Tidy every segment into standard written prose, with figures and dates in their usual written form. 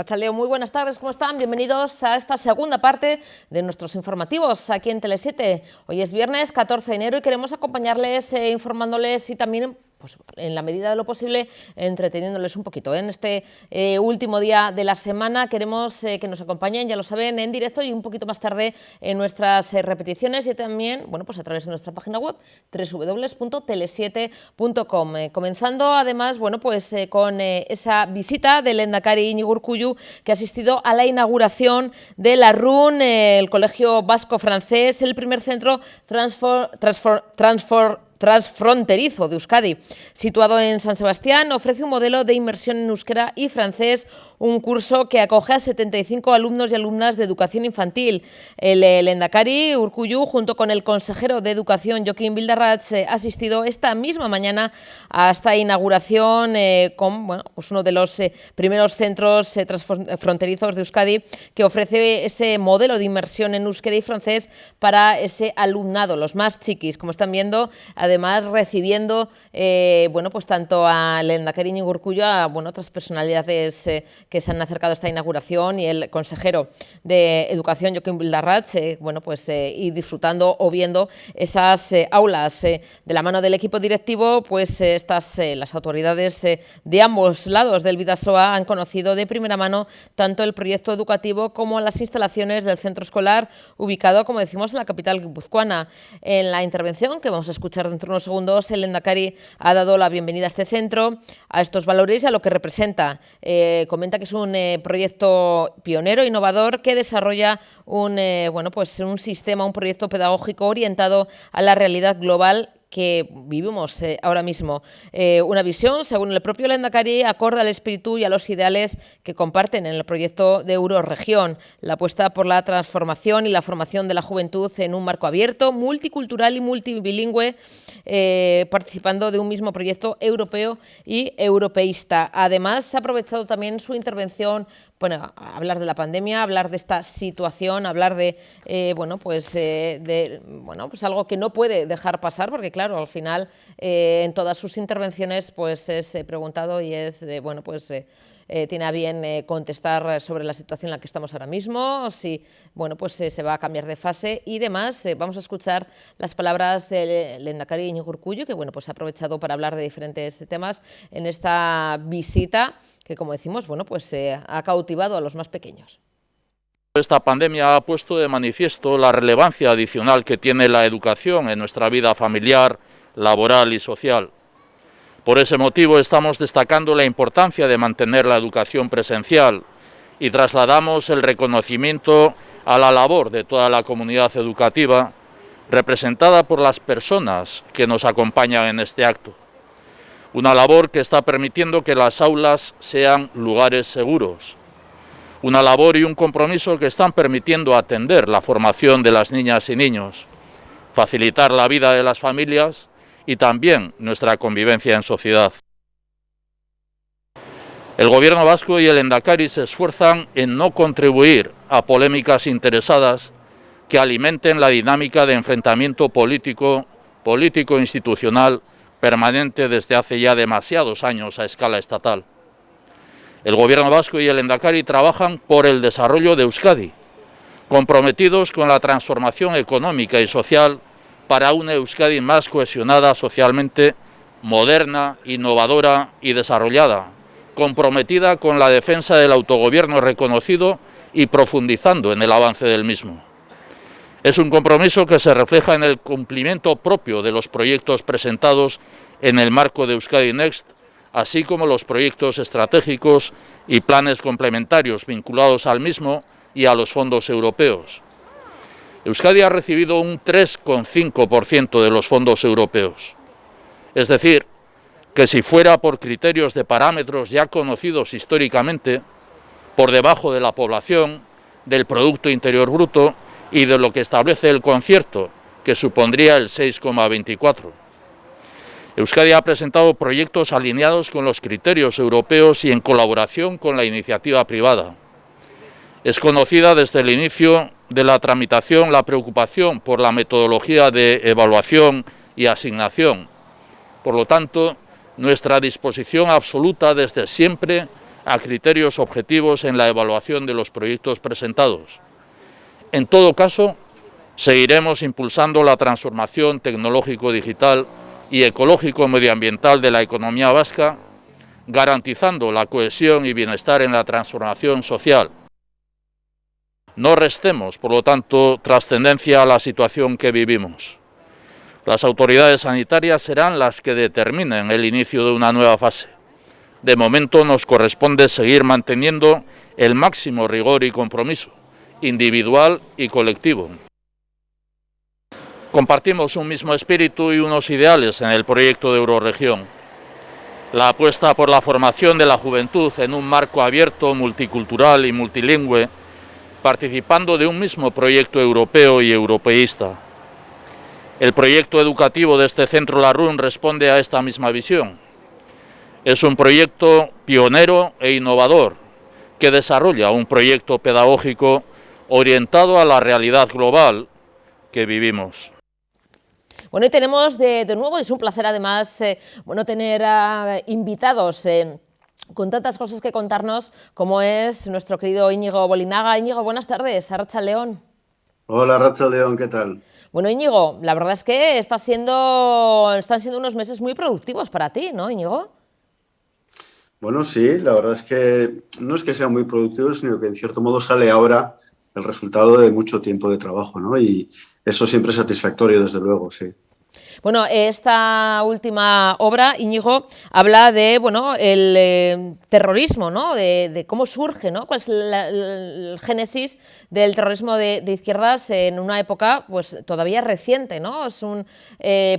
Arratsaldeon, muy buenas tardes, ¿cómo están? Bienvenidos a esta segunda parte de nuestros informativos aquí en Tele7. Hoy es viernes 14 de enero y queremos acompañarles informándoles y también, pues, en la medida de lo posible, entreteniéndoles un poquito. En este último día de la semana queremos que nos acompañen, ya lo saben, en directo y un poquito más tarde en nuestras repeticiones y también, bueno, pues a través de nuestra página web www.tele7.com. Comenzando además, bueno, pues con esa visita del Lehendakari Iñigo Urkullu, que ha asistido a la inauguración de la RUN, el Colegio Vasco Francés, el primer centro transfronterizo de Euskadi. Situado en San Sebastián, ofrece un modelo de inmersión en euskera y francés, un curso que acoge a 75 alumnos y alumnas de educación infantil. El Lehendakari Urkullu, junto con el consejero de Educación, Jokin Bildarratz, ha asistido esta misma mañana a esta inauguración con, bueno, pues uno de los primeros centros transfronterizos de Euskadi, que ofrece ese modelo de inmersión en euskera y francés para ese alumnado, los más chiquis, como están viendo. Además, recibiendo, bueno, pues tanto al Lehendakari Iñigo Urkullu, a, bueno, otras personalidades que se han acercado a esta inauguración, y el consejero de Educación, Jokin Bildarratz, bueno, pues y disfrutando o viendo esas aulas de la mano del equipo directivo, pues las autoridades de ambos lados del Bidasoa han conocido de primera mano tanto el proyecto educativo como las instalaciones del centro escolar, ubicado, como decimos, en la capital guipuzcoana. En la intervención que vamos a escuchar dentro de unos segundos, el Lehendakari ha dado la bienvenida a este centro, a estos valores y a lo que representa. Comenta que es un proyecto pionero, innovador, que desarrolla un sistema, un proyecto pedagógico orientado a la realidad global que vivimos ahora mismo. Una visión, según el propio Lehendakari, acorde al espíritu y a los ideales que comparten en el proyecto de Eurorregión, la apuesta por la transformación y la formación de la juventud en un marco abierto, multicultural y multibilingüe, participando de un mismo proyecto europeo y europeísta. Además, ha aprovechado también su intervención, bueno, a hablar de la pandemia, hablar de esta situación, hablar de, algo que no puede dejar pasar, porque claro, al final, en todas sus intervenciones, pues es preguntado y es, tiene a bien contestar sobre la situación en la que estamos ahora mismo, si, bueno, pues se va a cambiar de fase y demás. Vamos a escuchar las palabras del Lehendakari Iñigo Urkullu, que, bueno, pues ha aprovechado para hablar de diferentes temas en esta visita, que, como decimos, bueno, pues ha cautivado a los más pequeños. Esta pandemia ha puesto de manifiesto la relevancia adicional que tiene la educación en nuestra vida familiar, laboral y social. Por ese motivo estamos destacando la importancia de mantener la educación presencial y trasladamos el reconocimiento a la labor de toda la comunidad educativa, representada por las personas que nos acompañan en este acto. Una labor que está permitiendo que las aulas sean lugares seguros. Una labor y un compromiso que están permitiendo atender la formación de las niñas y niños, facilitar la vida de las familias y también nuestra convivencia en sociedad. El Gobierno vasco y el Lehendakari se esfuerzan en no contribuir a polémicas interesadas que alimenten la dinámica de enfrentamiento político-institucional permanente desde hace ya demasiados años a escala estatal. El Gobierno vasco y el Lehendakari trabajan por el desarrollo de Euskadi, comprometidos con la transformación económica y social para una Euskadi más cohesionada socialmente, moderna, innovadora y desarrollada, comprometida con la defensa del autogobierno reconocido y profundizando en el avance del mismo. Es un compromiso que se refleja en el cumplimiento propio de los proyectos presentados en el marco de Euskadi Next, así como los proyectos estratégicos y planes complementarios vinculados al mismo y a los fondos europeos. Euskadi ha recibido un 3,5% de los fondos europeos. Es decir, que si fuera por criterios de parámetros ya conocidos históricamente, por debajo de la población, del Producto Interior Bruto y de lo que establece el concierto, que supondría el 6,24%. Euskadi ha presentado proyectos alineados con los criterios europeos y en colaboración con la iniciativa privada. Es conocida desde el inicio de la tramitación la preocupación por la metodología de evaluación y asignación. Por lo tanto, nuestra disposición absoluta desde siempre a criterios objetivos en la evaluación de los proyectos presentados. En todo caso, seguiremos impulsando la transformación tecnológico-digital y ecológico-medioambiental de la economía vasca, garantizando la cohesión y bienestar en la transformación social. No restemos, por lo tanto, trascendencia a la situación que vivimos. Las autoridades sanitarias serán las que determinen el inicio de una nueva fase. De momento nos corresponde seguir manteniendo el máximo rigor y compromiso, individual y colectivo. Compartimos un mismo espíritu y unos ideales en el proyecto de Eurorregión. La apuesta por la formación de la juventud en un marco abierto, multicultural y multilingüe, participando de un mismo proyecto europeo y europeísta. El proyecto educativo de este Centro Larrun responde a esta misma visión. Es un proyecto pionero e innovador que desarrolla un proyecto pedagógico orientado a la realidad global que vivimos. Bueno, y tenemos de nuevo, es un placer además, tener invitados con tantas cosas que contarnos, como es nuestro querido Íñigo Bolinaga. Íñigo, buenas tardes, Arratsaldeon. Hola, Arratsaldeon, ¿qué tal? Bueno, Íñigo, la verdad es que están siendo unos meses muy productivos para ti, ¿no, Íñigo? Bueno, sí, la verdad es que no es que sean muy productivos, sino que en cierto modo sale ahora el resultado de mucho tiempo de trabajo, ¿no? Y eso siempre es satisfactorio, desde luego, sí. Bueno, esta última obra, Íñigo, habla de, el terrorismo, ¿no? De cómo surge, ¿no? Cuál es el génesis del terrorismo de izquierdas en una época, pues, todavía reciente, ¿no? ¿Es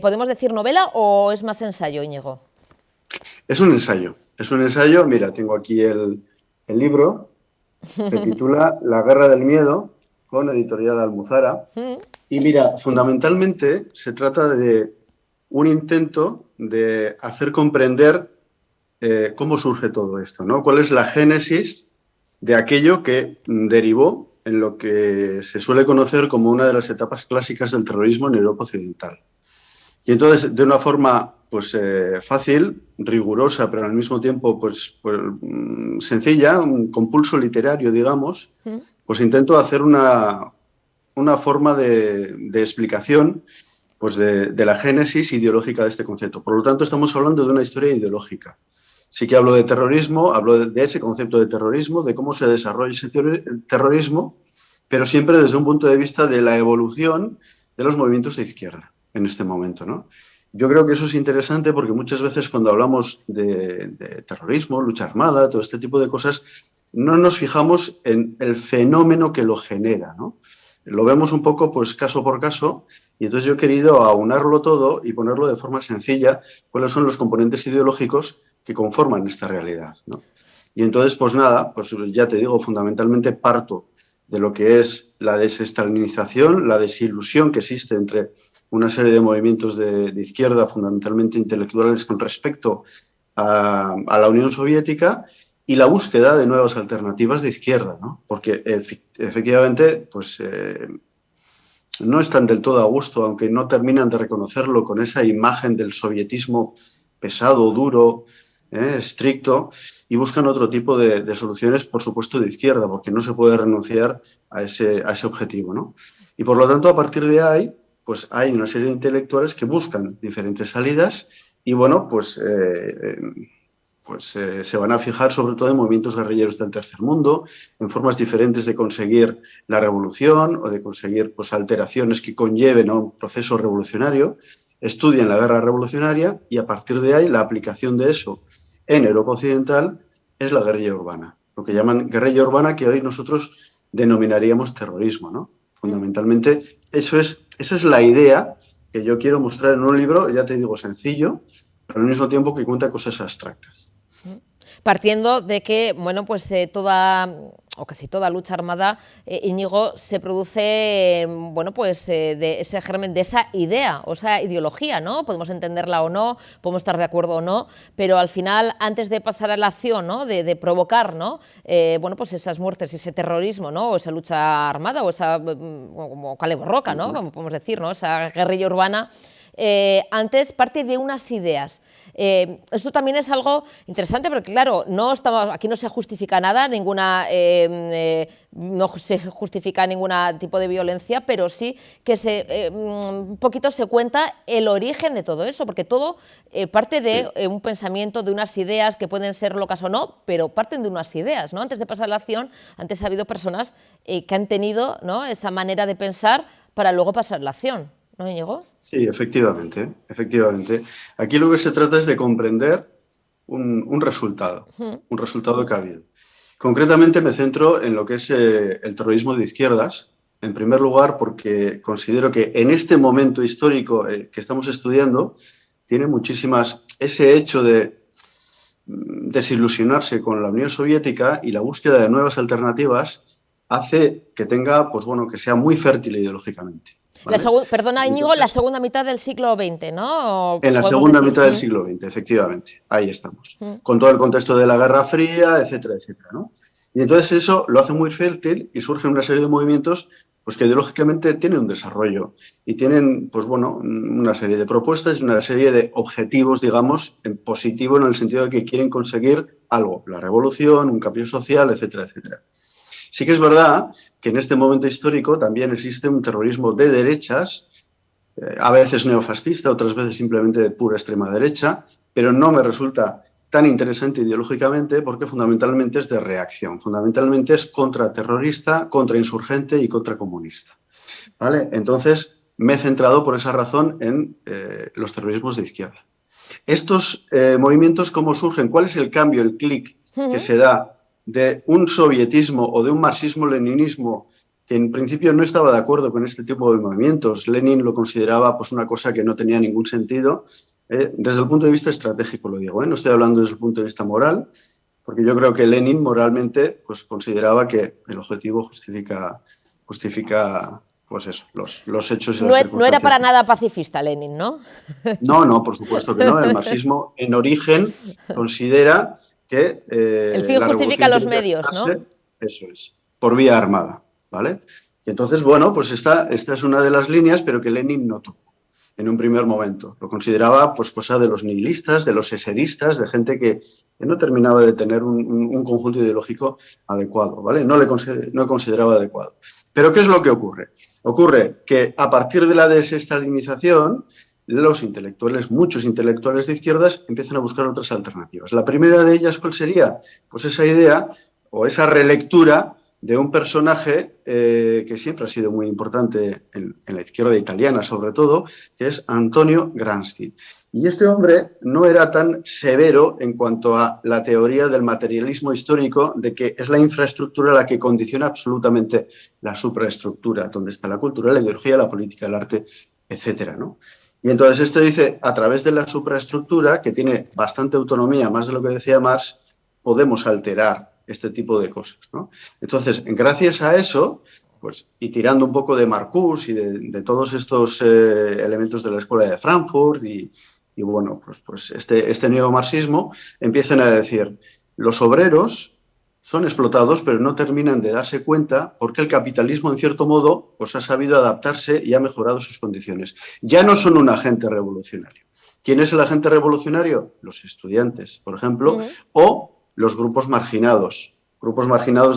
podemos decir novela o es más ensayo, Íñigo? Es un ensayo, mira, tengo aquí el libro, se titula La guerra del miedo, con Editorial Almuzara. Y mira, fundamentalmente se trata de un intento de hacer comprender cómo surge todo esto, ¿no? Cuál es la génesis de aquello que derivó en lo que se suele conocer como una de las etapas clásicas del terrorismo en Europa Occidental. Y entonces, de una forma pues, fácil, rigurosa, pero al mismo tiempo pues, sencilla, con pulso literario, digamos, pues intento hacer una forma de explicación pues de la génesis ideológica de este concepto. Por lo tanto, estamos hablando de una historia ideológica. Sí que hablo de terrorismo, hablo de ese concepto de terrorismo, de cómo se desarrolla ese terrorismo, pero siempre desde un punto de vista de la evolución de los movimientos de izquierda en este momento, ¿no? Yo creo que eso es interesante porque muchas veces cuando hablamos de terrorismo, lucha armada, todo este tipo de cosas, no nos fijamos en el fenómeno que lo genera, ¿no? Lo vemos un poco pues caso por caso y entonces yo he querido aunarlo todo y ponerlo de forma sencilla, cuáles son los componentes ideológicos que conforman esta realidad, ¿no? Y entonces pues nada, pues ya te digo, fundamentalmente parto de lo que es la desestalinización, la desilusión que existe entre una serie de movimientos de izquierda, fundamentalmente intelectuales, con respecto a la Unión Soviética y la búsqueda de nuevas alternativas de izquierda, ¿no? Porque efectivamente pues, no están del todo a gusto, aunque no terminan de reconocerlo con esa imagen del sovietismo pesado, duro, estricto, y buscan otro tipo de soluciones, por supuesto, de izquierda, porque no se puede renunciar a ese objetivo, ¿no? Y por lo tanto, a partir de ahí, pues hay una serie de intelectuales que buscan diferentes salidas y, bueno, pues se van a fijar sobre todo en movimientos guerrilleros del tercer mundo, en formas diferentes de conseguir la revolución o de conseguir pues, alteraciones que conlleven a un proceso revolucionario, estudian la guerra revolucionaria y a partir de ahí la aplicación de eso en Europa Occidental es la guerrilla urbana, lo que llaman guerrilla urbana, que hoy nosotros denominaríamos terrorismo, ¿no? Fundamentalmente esa es la idea que yo quiero mostrar en un libro, ya te digo, sencillo, pero al mismo tiempo que cuenta cosas abstractas. Partiendo de que, bueno, pues toda o casi toda lucha armada, Íñigo, se produce, bueno, pues de ese germen, de esa idea o esa ideología, ¿no? Podemos entenderla o no, podemos estar de acuerdo o no, pero al final, antes de pasar a la acción, ¿no? De provocar, ¿no? Bueno, pues esas muertes, ese terrorismo, ¿no? O esa lucha armada o esa, como Kale Borroka, ¿no? Como podemos decir, ¿no? Esa guerrilla urbana. antes parte de unas ideas. Esto también es algo interesante porque, claro, aquí no se justifica nada, no se justifica ningún tipo de violencia, pero sí que un poquito se cuenta el origen de todo eso, porque todo parte de un pensamiento, de unas ideas que pueden ser locas o no, pero parten de unas ideas, ¿no? Antes de pasar a la acción, antes ha habido personas que han tenido, ¿no?, esa manera de pensar para luego pasar a la acción. ¿No, Íñigo? Sí, efectivamente, efectivamente. Aquí lo que se trata es de comprender un resultado que ha habido. Concretamente me centro en lo que es el terrorismo de izquierdas, en primer lugar porque considero que en este momento histórico que estamos estudiando tiene muchísimas... Ese hecho de desilusionarse con la Unión Soviética y la búsqueda de nuevas alternativas hace que tenga, pues bueno, que sea muy fértil ideológicamente. ¿Vale? Perdona, Íñigo, la segunda mitad del siglo XX, ¿no? En la segunda mitad del siglo XX, efectivamente. Ahí estamos. Con todo el contexto de la Guerra Fría, etcétera, etcétera, ¿no? Y entonces eso lo hace muy fértil y surgen una serie de movimientos pues, que ideológicamente tienen un desarrollo y tienen, pues bueno, una serie de propuestas y una serie de objetivos, digamos, en positivo en el sentido de que quieren conseguir algo, la revolución, un cambio social, etcétera, etcétera. Sí que es verdad que en este momento histórico también existe un terrorismo de derechas, a veces neofascista, otras veces simplemente de pura extrema derecha, pero no me resulta tan interesante ideológicamente porque fundamentalmente es de reacción, fundamentalmente es contraterrorista, contrainsurgente y contracomunista. ¿Vale? Entonces me he centrado por esa razón en los terrorismos de izquierda. Estos movimientos, ¿cómo surgen? ¿Cuál es el cambio, el clic que se da de un sovietismo o de un marxismo-leninismo que en principio no estaba de acuerdo con este tipo de movimientos? Lenin lo consideraba pues, una cosa que no tenía ningún sentido. Desde el punto de vista estratégico lo digo, no estoy hablando desde el punto de vista moral, porque yo creo que Lenin moralmente pues, consideraba que el objetivo justifica pues eso, los hechos y las circunstancias. No era para nada pacifista Lenin, ¿no? No, por supuesto que no. El marxismo en origen considera que el fin justifica los medios, ¿no? Eso es, por vía armada, ¿vale? Y entonces, bueno, pues esta es una de las líneas, pero que Lenin no tuvo en un primer momento. Lo consideraba pues cosa de los nihilistas, de los eseristas, de gente que no terminaba de tener un conjunto ideológico adecuado, ¿vale? No consideraba adecuado. Pero ¿qué es lo que ocurre? Ocurre que a partir de la desestalinización, los intelectuales, muchos intelectuales de izquierdas, empiezan a buscar otras alternativas. La primera de ellas, ¿cuál sería? Pues esa idea o esa relectura de un personaje que siempre ha sido muy importante en la izquierda italiana, sobre todo, que es Antonio Gramsci. Y este hombre no era tan severo en cuanto a la teoría del materialismo histórico, de que es la infraestructura la que condiciona absolutamente la supraestructura, donde está la cultura, la ideología, la política, el arte, etcétera, ¿no? Y entonces esto dice, a través de la supraestructura, que tiene bastante autonomía, más de lo que decía Marx, podemos alterar este tipo de cosas, ¿no? Entonces, gracias a eso, pues, y tirando un poco de Marcuse y de todos estos elementos de la Escuela de Frankfurt y bueno, pues este neomarxismo, empiezan a decir, los obreros son explotados, pero no terminan de darse cuenta porque el capitalismo, en cierto modo, pues ha sabido adaptarse y ha mejorado sus condiciones. Ya no son un agente revolucionario. ¿Quién es el agente revolucionario? Los estudiantes, por ejemplo, o los grupos marginados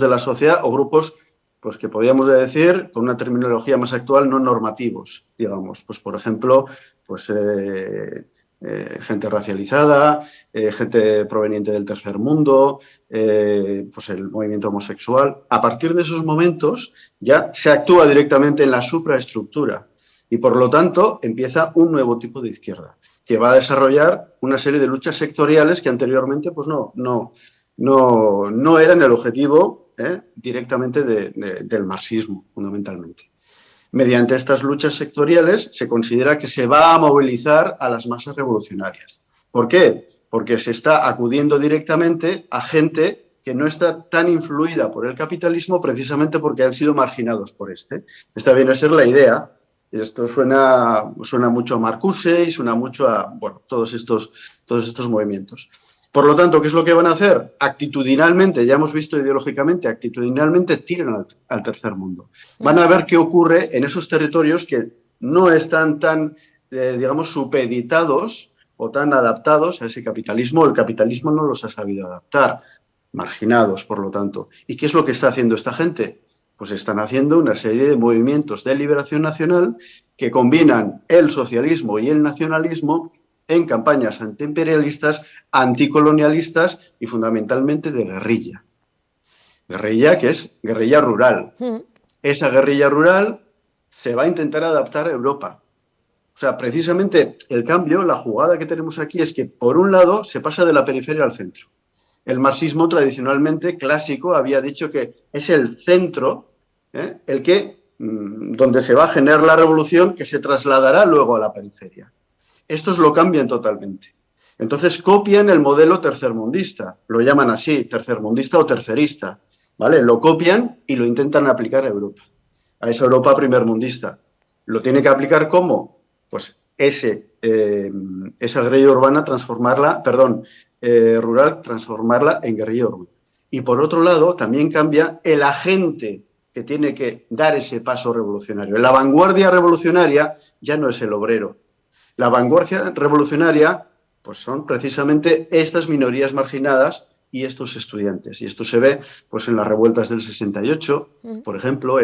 de la sociedad o grupos pues, que podríamos decir, con una terminología más actual, no normativos, digamos. Pues, por ejemplo, pues, gente racializada, gente proveniente del tercer mundo, pues el movimiento homosexual. A partir de esos momentos ya se actúa directamente en la supraestructura y por lo tanto empieza un nuevo tipo de izquierda que va a desarrollar una serie de luchas sectoriales que anteriormente pues no eran el objetivo directamente del marxismo, fundamentalmente. Mediante estas luchas sectoriales se considera que se va a movilizar a las masas revolucionarias. ¿Por qué? Porque se está acudiendo directamente a gente que no está tan influida por el capitalismo precisamente porque han sido marginados por este. Esta viene a ser la idea. Esto suena mucho a Marcuse y suena mucho a bueno, todos estos movimientos. Por lo tanto, ¿qué es lo que van a hacer? Actitudinalmente, ya hemos visto ideológicamente, actitudinalmente tiran al tercer mundo. Van a ver qué ocurre en esos territorios que no están tan digamos, supeditados o tan adaptados a ese capitalismo. El capitalismo no los ha sabido adaptar, marginados, por lo tanto. ¿Y qué es lo que está haciendo esta gente? Pues están haciendo una serie de movimientos de liberación nacional que combinan el socialismo y el nacionalismo en campañas antiimperialistas, anticolonialistas y fundamentalmente de guerrilla. Guerrilla que es guerrilla rural. Esa guerrilla rural se va a intentar adaptar a Europa. O sea, precisamente el cambio, la jugada que tenemos aquí es que, por un lado, se pasa de la periferia al centro. El marxismo tradicionalmente clásico había dicho que es el centro, el que, donde se va a generar la revolución que se trasladará luego a la periferia. Estos lo cambian totalmente. Entonces copian el modelo tercermundista, lo llaman así, tercermundista o tercerista, ¿vale? Lo copian y lo intentan aplicar a Europa, a esa Europa primermundista. ¿Lo tiene que aplicar cómo? Pues esa guerrilla urbana rural, transformarla en guerrilla urbana. Y por otro lado, también cambia el agente que tiene que dar ese paso revolucionario. La vanguardia revolucionaria ya no es el obrero. La vanguardia revolucionaria pues son precisamente estas minorías marginadas y estos estudiantes. Y esto se ve pues, en las revueltas del 68, por ejemplo,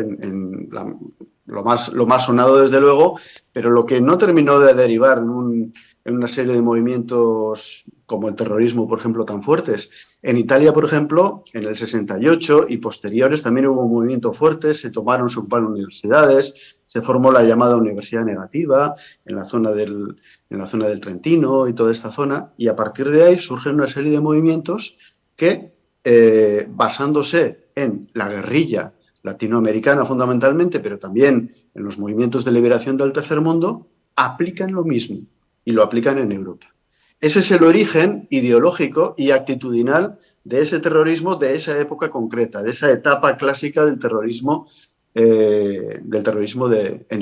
lo más sonado desde luego, pero lo que no terminó de derivar en una serie de movimientos como el terrorismo, por ejemplo, tan fuertes. En Italia, por ejemplo, en el 68 y posteriores también hubo un movimiento fuerte, se ocuparon universidades, se formó la llamada Universidad Negativa en la zona del Trentino y toda esta zona, y a partir de ahí surgen una serie de movimientos que, basándose en la guerrilla latinoamericana fundamentalmente, pero también en los movimientos de liberación del tercer mundo, aplican lo mismo y lo aplican en Europa. Ese es el origen ideológico y actitudinal de ese terrorismo, de esa época concreta, de esa etapa clásica del terrorismo en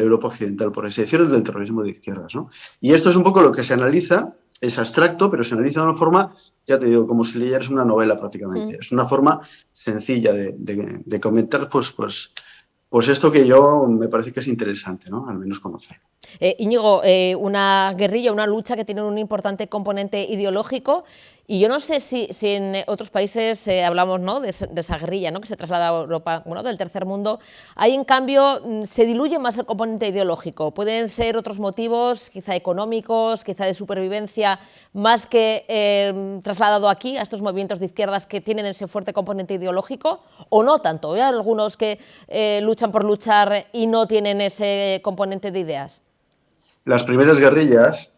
Europa Occidental, por así decirlo, del terrorismo de izquierdas, ¿no? Y esto es un poco lo que se analiza, es abstracto, pero se analiza de una forma, ya te digo, como si leyeras una novela prácticamente. Es una forma sencilla de comentar pues esto que yo me parece que es interesante, ¿no? Al menos conocer. Íñigo, una guerrilla, una lucha que tiene un importante componente ideológico, y yo no sé si en otros países hablamos, ¿no?, de esa guerrilla, ¿no?, que se traslada a Europa, bueno, del tercer mundo. Ahí, en cambio, se diluye más el componente ideológico. Pueden ser otros motivos, quizá económicos, quizá de supervivencia, más que trasladado aquí a estos movimientos de izquierdas que tienen ese fuerte componente ideológico, o no tanto. Hay algunos que luchan por luchar y no tienen ese componente de ideas. Las primeras guerrillas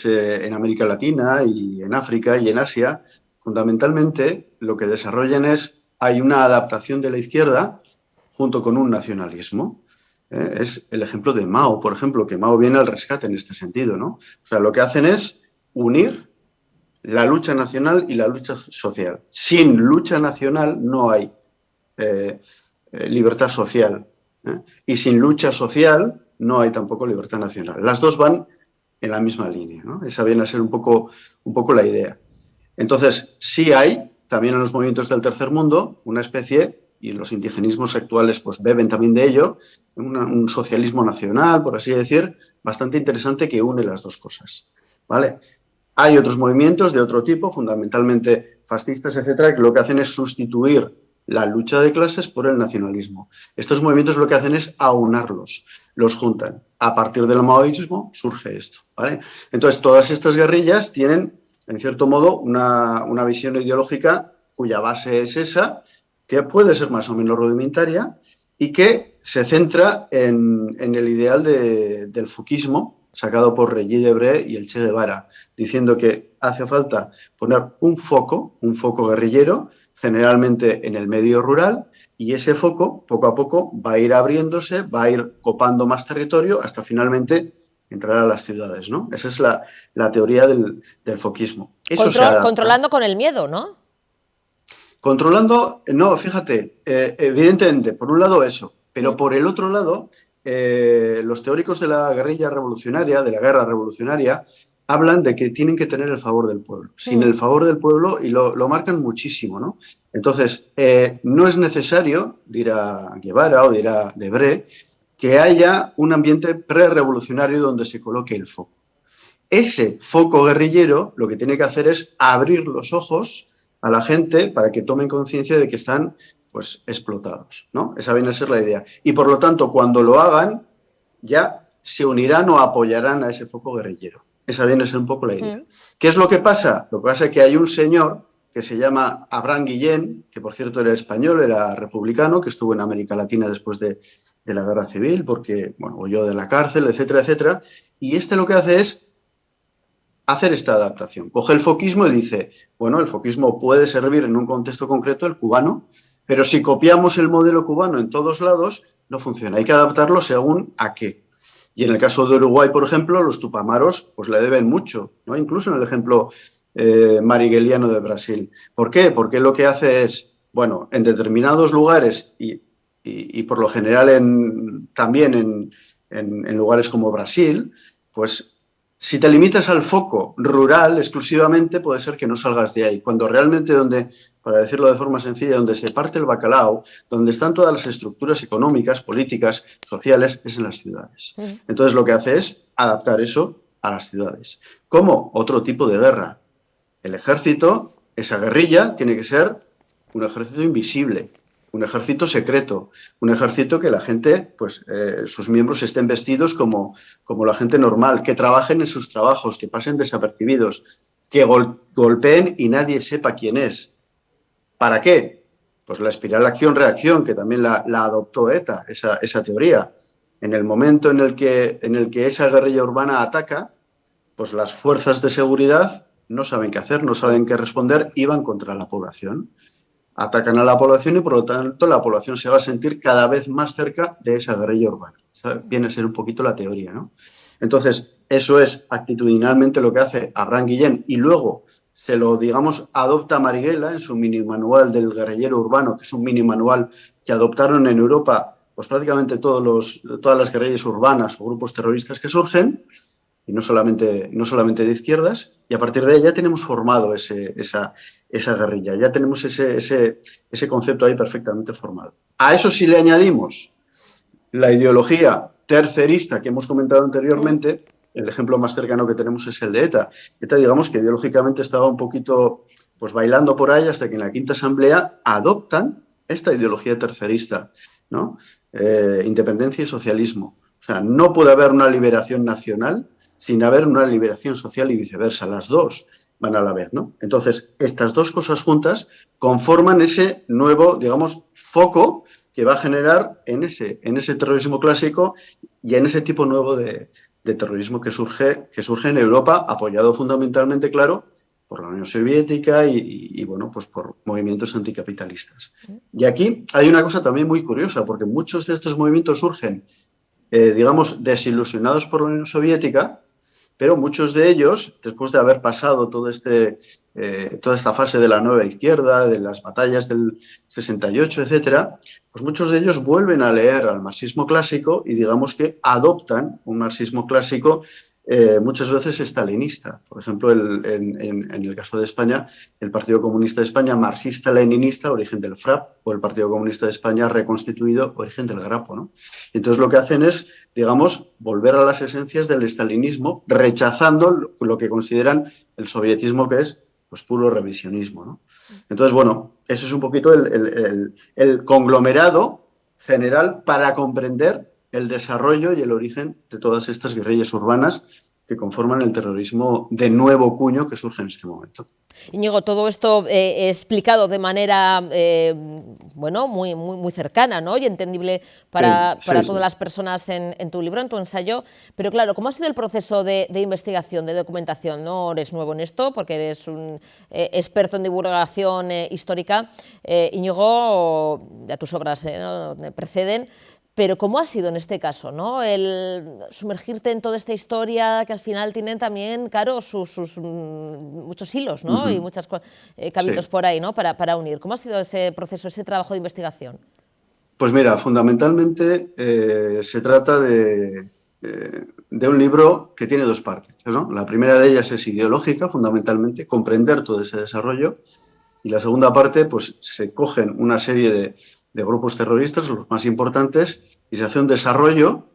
en América Latina y en África y en Asia, fundamentalmente lo que desarrollan hay una adaptación de la izquierda junto con un nacionalismo. Es el ejemplo de Mao, por ejemplo, que Mao viene al rescate en este sentido, ¿no? O sea, lo que hacen es unir la lucha nacional y la lucha social. Sin lucha nacional no hay libertad social, y sin lucha social no hay tampoco libertad nacional. Las dos van en la misma línea, ¿no? Esa viene a ser un poco la idea. Entonces, sí hay, también en los movimientos del tercer mundo, una especie, y los indigenismos actuales pues beben también de ello, un socialismo nacional, por así decir, bastante interesante que une las dos cosas, ¿vale? Hay otros movimientos de otro tipo, fundamentalmente fascistas, etcétera, que lo que hacen es sustituir la lucha de clases por el nacionalismo. Estos movimientos lo que hacen es aunarlos, los juntan. A partir del maoísmo surge esto, ¿vale? Entonces, todas estas guerrillas tienen, en cierto modo, una visión ideológica cuya base es esa, que puede ser más o menos rudimentaria y que se centra en el ideal del Fouquismo, sacado por Regis Debray y el Che Guevara, diciendo que hace falta poner un foco guerrillero, generalmente en el medio rural, y ese foco, poco a poco, va a ir abriéndose, va a ir copando más territorio hasta finalmente entrar a las ciudades, ¿no? Esa es la teoría del fouquismo. Controlando con el miedo, ¿no? Controlando, no, fíjate, evidentemente, por un lado eso, pero por el otro lado, los teóricos de la guerrilla revolucionaria, de la guerra revolucionaria, hablan de que tienen que tener el favor del pueblo. Sin el favor del pueblo, y lo marcan muchísimo, ¿no? Entonces, no es necesario, dirá Guevara o dirá Debré, que haya un ambiente prerevolucionario donde se coloque el foco. Ese foco guerrillero lo que tiene que hacer es abrir los ojos a la gente para que tomen conciencia de que están pues explotados, ¿no? Esa viene a ser la idea. Y por lo tanto, cuando lo hagan, ya se unirán o apoyarán a ese foco guerrillero. Esa viene a ser un poco la idea. ¿Qué es lo que pasa? Lo que pasa es que hay un señor que se llama Abraham Guillén, que por cierto era español, era republicano, que estuvo en América Latina después de la Guerra Civil, porque bueno, huyó de la cárcel, etcétera, etcétera. Y lo que hace es hacer esta adaptación. Coge el foquismo y dice, bueno, el foquismo puede servir en un contexto concreto, el cubano, pero si copiamos el modelo cubano en todos lados, no funciona. Hay que adaptarlo según a qué. Y en el caso de Uruguay, por ejemplo, los tupamaros pues le deben mucho, ¿no? Incluso en el ejemplo marigheliano de Brasil. ¿Por qué? Porque lo que hace es, bueno, en determinados lugares y por lo general también en lugares como Brasil, pues si te limitas al foco rural exclusivamente, puede ser que no salgas de ahí. Cuando realmente para decirlo de forma sencilla, donde se parte el bacalao, donde están todas las estructuras económicas, políticas, sociales, es en las ciudades. Entonces lo que hace es adaptar eso a las ciudades. ¿Cómo? Otro tipo de guerra. El ejército, esa guerrilla, tiene que ser un ejército invisible, un ejército secreto, un ejército que la gente, pues sus miembros estén vestidos como la gente normal, que trabajen en sus trabajos, que pasen desapercibidos, que golpeen y nadie sepa quién es. ¿Para qué? Pues la espiral acción-reacción, que también la adoptó ETA, esa teoría. En el momento en el que esa guerrilla urbana ataca, pues las fuerzas de seguridad no saben qué hacer, no saben qué responder y van contra la población. Atacan a la población y por lo tanto la población se va a sentir cada vez más cerca de esa guerrilla urbana. Esa viene a ser un poquito la teoría, ¿no? Entonces, eso es actitudinalmente lo que hace Abraham Guillén y luego se lo, digamos, adopta Marighella en su mini manual del guerrillero urbano, que es un mini manual que adoptaron en Europa pues prácticamente todas las guerrillas urbanas o grupos terroristas que surgen, y no solamente de izquierdas, y a partir de ahí ya tenemos formado esa guerrilla, ya tenemos ese concepto ahí perfectamente formado. A eso sí le añadimos la ideología tercerista que hemos comentado anteriormente, el ejemplo más cercano que tenemos es el de ETA. ETA, digamos que ideológicamente estaba un poquito pues bailando por ahí hasta que en la Quinta Asamblea adoptan esta ideología tercerista, ¿no? Independencia y socialismo. O sea, no puede haber una liberación nacional sin haber una liberación social y viceversa. Las dos van a la vez, ¿no? Entonces, estas dos cosas juntas conforman ese nuevo, digamos, foco que va a generar en ese terrorismo clásico y en ese tipo nuevo de terrorismo que surge en Europa, apoyado fundamentalmente, claro, por la Unión Soviética y bueno, pues por movimientos anticapitalistas. Y aquí hay una cosa también muy curiosa, porque muchos de estos movimientos surgen, digamos, desilusionados por la Unión Soviética, pero muchos de ellos, después de haber pasado toda esta fase de la nueva izquierda, de las batallas del 68, etcétera, pues muchos de ellos vuelven a leer al marxismo clásico y digamos que adoptan un marxismo clásico muchas veces estalinista. Por ejemplo, en el caso de España, el Partido Comunista de España marxista-leninista, origen del FRAP, o el Partido Comunista de España reconstituido, origen del GRAPO, ¿no? Entonces lo que hacen es, digamos, volver a las esencias del estalinismo, rechazando lo que consideran el sovietismo, que es pues puro revisionismo, ¿no? Entonces, bueno, ese es un poquito el conglomerado general para comprender el desarrollo y el origen de todas estas guerrillas urbanas que conforman el terrorismo de nuevo cuño que surge en este momento. Íñigo, todo esto explicado de manera bueno, muy cercana, ¿no? Y entendible para todas las personas en tu libro, en tu ensayo. Pero claro, ¿cómo ha sido el proceso de investigación, de documentación? No eres nuevo en esto, porque eres un experto en divulgación histórica. Íñigo, ya tus obras ¿no? preceden. Pero ¿cómo ha sido en este caso, ¿no? El sumergirte en toda esta historia que al final tienen también, claro, sus muchos hilos, ¿no? Y muchos caminos por ahí, ¿no? Para unir. ¿Cómo ha sido ese proceso, ese trabajo de investigación? Pues mira, fundamentalmente se trata de un libro que tiene dos partes, ¿no? La primera de ellas es ideológica, fundamentalmente, comprender todo ese desarrollo. Y la segunda parte, pues se cogen una serie de grupos terroristas, los más importantes, y se hace un desarrollo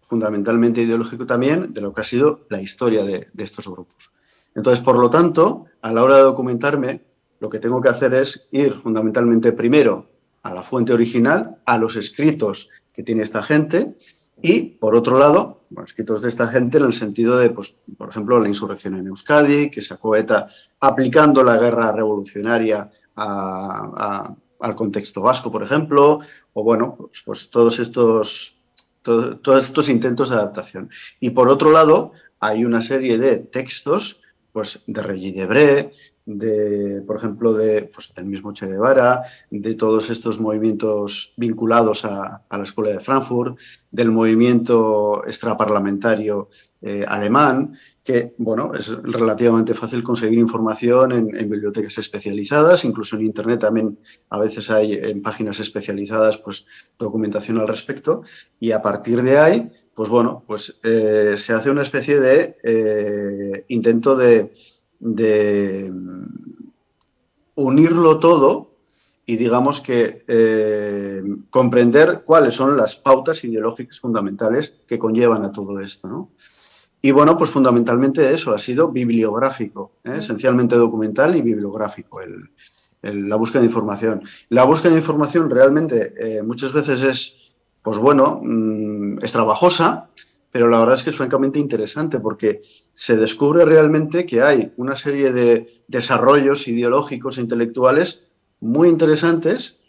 fundamentalmente ideológico también de lo que ha sido la historia de estos grupos. Entonces, por lo tanto, a la hora de documentarme, lo que tengo que hacer es ir fundamentalmente primero a la fuente original, a los escritos que tiene esta gente, y, por otro lado, bueno, escritos de esta gente en el sentido de, pues, por ejemplo, la insurrección en Euskadi, que sacó ETA aplicando la guerra revolucionaria al contexto vasco, por ejemplo, o bueno, pues todos estos intentos de adaptación. Y por otro lado, hay una serie de textos, pues, de Regis Debray, por ejemplo, del mismo Che Guevara, de todos estos movimientos vinculados a la Escuela de Frankfurt, del movimiento extraparlamentario alemán, que, bueno, es relativamente fácil conseguir información en bibliotecas especializadas, incluso en Internet también a veces hay en páginas especializadas, pues, documentación al respecto, y a partir de ahí, pues bueno, pues se hace una especie de intento de unirlo todo y, digamos, que comprender cuáles son las pautas ideológicas fundamentales que conllevan a todo esto, ¿no? Y bueno, pues fundamentalmente eso ha sido bibliográfico, esencialmente documental y bibliográfico, la búsqueda de información. La búsqueda de información realmente muchas veces es, pues bueno, es trabajosa, pero la verdad es que es francamente interesante porque se descubre realmente que hay una serie de desarrollos ideológicos e intelectuales muy interesantes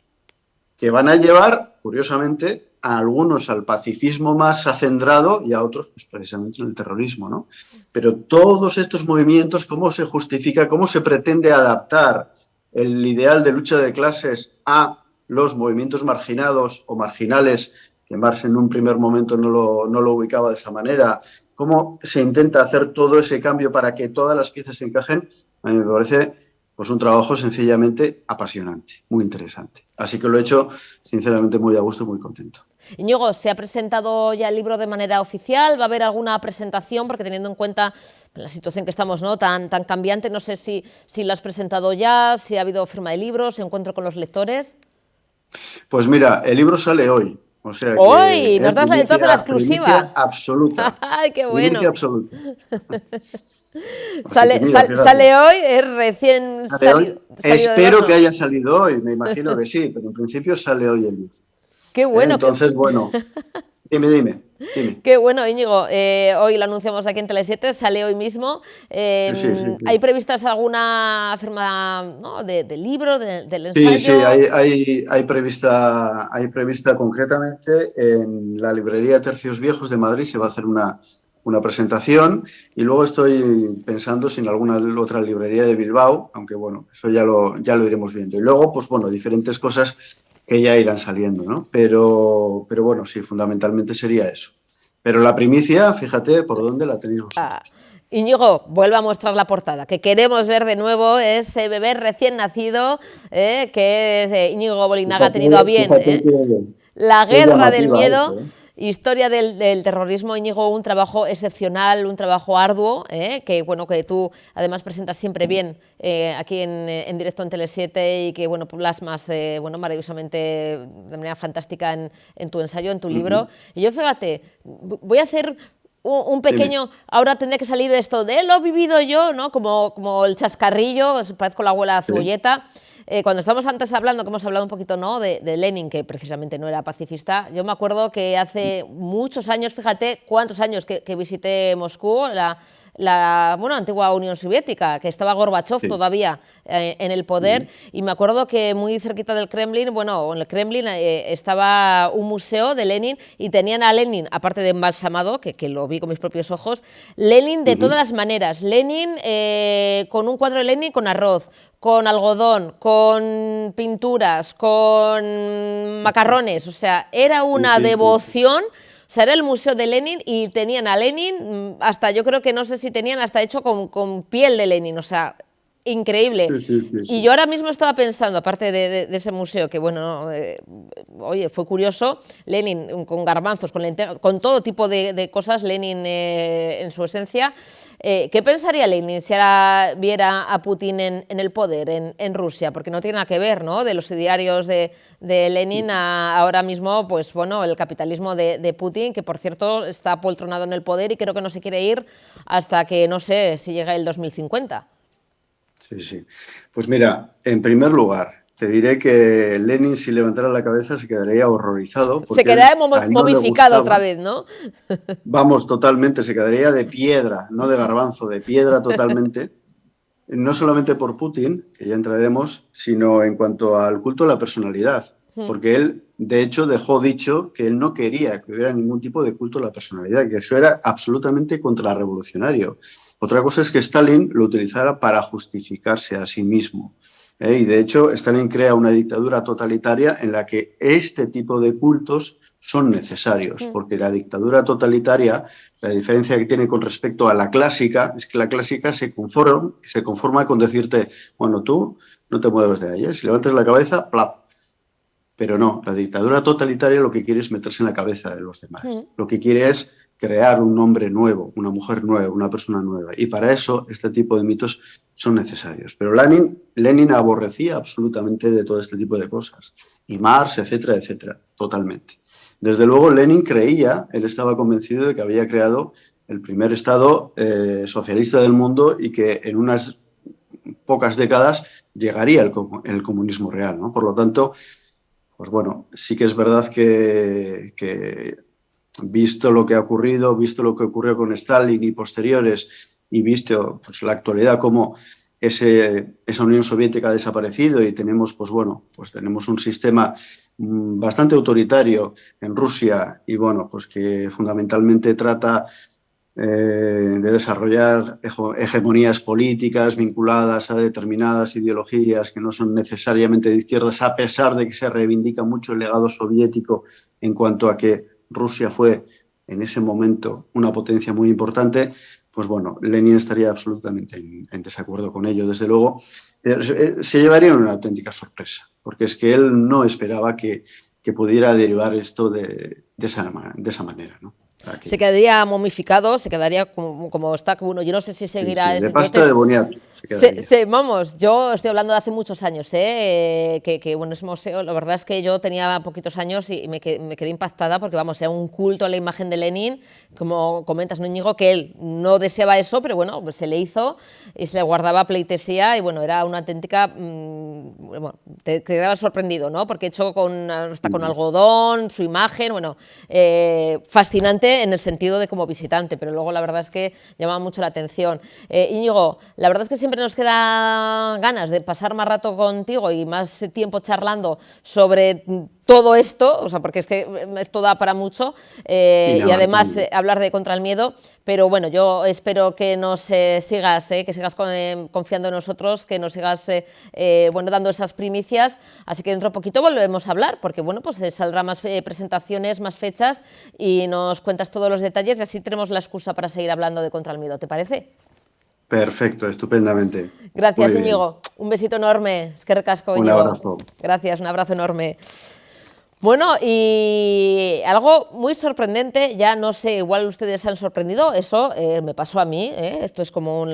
que van a llevar, curiosamente, a algunos al pacifismo más acendrado y a otros, pues, precisamente, en el terrorismo, ¿no? Pero todos estos movimientos, ¿cómo se justifica, cómo se pretende adaptar el ideal de lucha de clases a los movimientos marginados o marginales, que Marx en un primer momento no lo ubicaba de esa manera? ¿Cómo se intenta hacer todo ese cambio para que todas las piezas se encajen? A mí me parece, pues, un trabajo sencillamente apasionante, muy interesante. Así que lo he hecho, sinceramente, muy a gusto y muy contento. Íñigo, ¿se ha presentado ya el libro de manera oficial? ¿Va a haber alguna presentación? Porque teniendo en cuenta la situación que estamos, ¿no?, tan cambiante, no sé si lo has presentado ya, si ha habido firma de libros, encuentro con los lectores. Pues mira, el libro sale hoy. O sea ¡Hoy! Que Nos das entonces la exclusiva. Primicia absoluta. ¡Ay, qué bueno! Primicia absoluta. Sale hoy, es recién salido. Espero que haya salido hoy, me imagino que sí, pero en principio sale hoy el libro. ¡Qué bueno! Entonces, bueno, dime. Qué bueno, Íñigo. Hoy lo anunciamos aquí en Tele7, sale hoy mismo. Sí. ¿Hay previstas alguna firma, ¿no?, de libro, del ensayo? Sí, hay prevista concretamente en la librería Tercios Viejos de Madrid. Se va a hacer una presentación, y luego estoy pensando si en alguna otra librería de Bilbao, aunque bueno, eso ya lo iremos viendo. Y luego, pues bueno, diferentes cosas que ya irán saliendo, ¿no? Pero bueno, sí, fundamentalmente sería eso. Pero la primicia, fíjate por dónde la tenéis vosotros. Íñigo, vuelve a mostrar la portada, que queremos ver de nuevo ese bebé recién nacido, que es Íñigo Bolinaga ha tenido a bien. La guerra del miedo. Historia del terrorismo, Íñigo, un trabajo excepcional, un trabajo arduo, que bueno, que tú además presentas siempre bien aquí en directo en Tele7, y que bueno, plasmas bueno, maravillosamente, de manera fantástica en tu ensayo, en tu libro. Y yo, fíjate, voy a hacer un pequeño, ahora tendré que salir esto de lo vivido yo, ¿no?, como el chascarrillo, parezco la abuela Cebolleta. Cuando estamos antes hablando, que hemos hablado un poquito, ¿no?, de Lenin, que precisamente no era pacifista, yo me acuerdo que hace muchos años, fíjate cuántos años que visité Moscú, la antigua Unión Soviética, que estaba Gorbachov todavía en el poder, y me acuerdo que muy cerquita del Kremlin, bueno, en el Kremlin estaba un museo de Lenin, y tenían a Lenin, aparte de embalsamado, que lo vi con mis propios ojos, Lenin de todas las maneras, Lenin con un cuadro de Lenin con arroz, con algodón, con pinturas, con macarrones, o sea, era una devoción. O sea, era el museo de Lenin, y tenían a Lenin hasta, yo creo que no sé si tenían hasta hecho con piel de Lenin, o sea, increíble. Sí, sí, Y sí. yo ahora mismo estaba pensando, aparte de ese museo, que bueno, oye, fue curioso, Lenin con garbanzos, con todo tipo de cosas, Lenin en su esencia. ¿Qué pensaría Lenin si ahora viera a Putin en el poder en Rusia? Porque no tiene nada que ver, ¿no? De los idearios de Lenin a ahora mismo, pues bueno, el capitalismo de Putin, que por cierto está poltronado en el poder y creo que no se quiere ir hasta que, no sé, si llega el 2050. Sí, sí. Pues mira, en primer lugar, te diré que Lenin, si levantara la cabeza, se quedaría horrorizado Se porque quedaría a él no le momificado otra gustaba. vez, ¿no? Vamos, totalmente, se quedaría de piedra, no de garbanzo, de piedra totalmente. No solamente por Putin, que ya entraremos, sino en cuanto al culto a la personalidad. Porque él, de hecho, dejó dicho que él no quería que hubiera ningún tipo de culto a la personalidad, que eso era absolutamente contrarrevolucionario. Otra cosa es que Stalin lo utilizara para justificarse a sí mismo. Y de hecho, Stalin crea una dictadura totalitaria en la que este tipo de cultos son necesarios, porque la dictadura totalitaria, la diferencia que tiene con respecto a la clásica, es que la clásica se conforma con decirte, bueno, tú no te mueves de ahí, si levantas la cabeza, ¡plaf! Pero no, la dictadura totalitaria lo que quiere es meterse en la cabeza de los demás. Lo que quiere es crear un hombre nuevo, una mujer nueva, una persona nueva. Y para eso este tipo de mitos son necesarios. Pero Lenin aborrecía absolutamente de todo este tipo de cosas. Y Marx, etcétera, etcétera, totalmente. Desde luego Lenin creía, él estaba convencido de que había creado el primer Estado socialista del mundo y que en unas pocas décadas llegaría el comunismo real, ¿no? Por lo tanto, pues bueno, sí que es verdad que visto lo que ha ocurrido, visto lo que ocurrió con Stalin y posteriores, y visto pues, la actualidad, cómo esa Unión Soviética ha desaparecido y tenemos, pues bueno, pues tenemos un sistema bastante autoritario en Rusia y bueno, pues que fundamentalmente trata de desarrollar hegemonías políticas vinculadas a determinadas ideologías que no son necesariamente de izquierdas, a pesar de que se reivindica mucho el legado soviético en cuanto a que Rusia fue en ese momento una potencia muy importante, pues bueno, Lenin estaría absolutamente en desacuerdo con ello. Desde luego, se llevaría una auténtica sorpresa, porque es que él no esperaba que pudiera derivar esto de esa manera, ¿no? Se quedaría momificado, se quedaría como está, bueno, yo no sé si Sí, seguirá sí, desde de pasta entonces. de boniato se quedaría. Vamos, yo estoy hablando de hace muchos años, que bueno, ese museo, la verdad es que yo tenía poquitos años y me quedé impactada porque, vamos, era un culto a la imagen de Lenin, como comentas, no, Íñigo, que él no deseaba eso, pero bueno, pues se le hizo y se le guardaba pleitesía y bueno, era una auténtica, bueno, te quedabas sorprendido, ¿no? Porque hecho hasta con algodón, su imagen, bueno, fascinante en el sentido de como visitante, pero luego la verdad es que llamaba mucho la atención. Íñigo, la verdad es que siempre nos queda ganas de pasar más rato contigo y más tiempo charlando sobre todo esto, o sea, porque es que esto da para mucho y además hablar de Contra el Miedo, pero bueno, yo espero que nos sigas, que sigas confiando en nosotros, que nos sigas bueno, dando esas primicias, así que dentro de poquito volvemos a hablar, porque bueno, pues saldrán más presentaciones, más fechas y nos cuentas todos los detalles y así tenemos la excusa para seguir hablando de Contra el Miedo, ¿te parece? Perfecto, estupendamente. Gracias, Muy bien. Íñigo. Un besito enorme. Es que recasco, Un Íñigo. abrazo. Gracias, un abrazo enorme. Bueno, y algo muy sorprendente, ya no sé, igual ustedes se han sorprendido, eso me pasó a mí, esto es como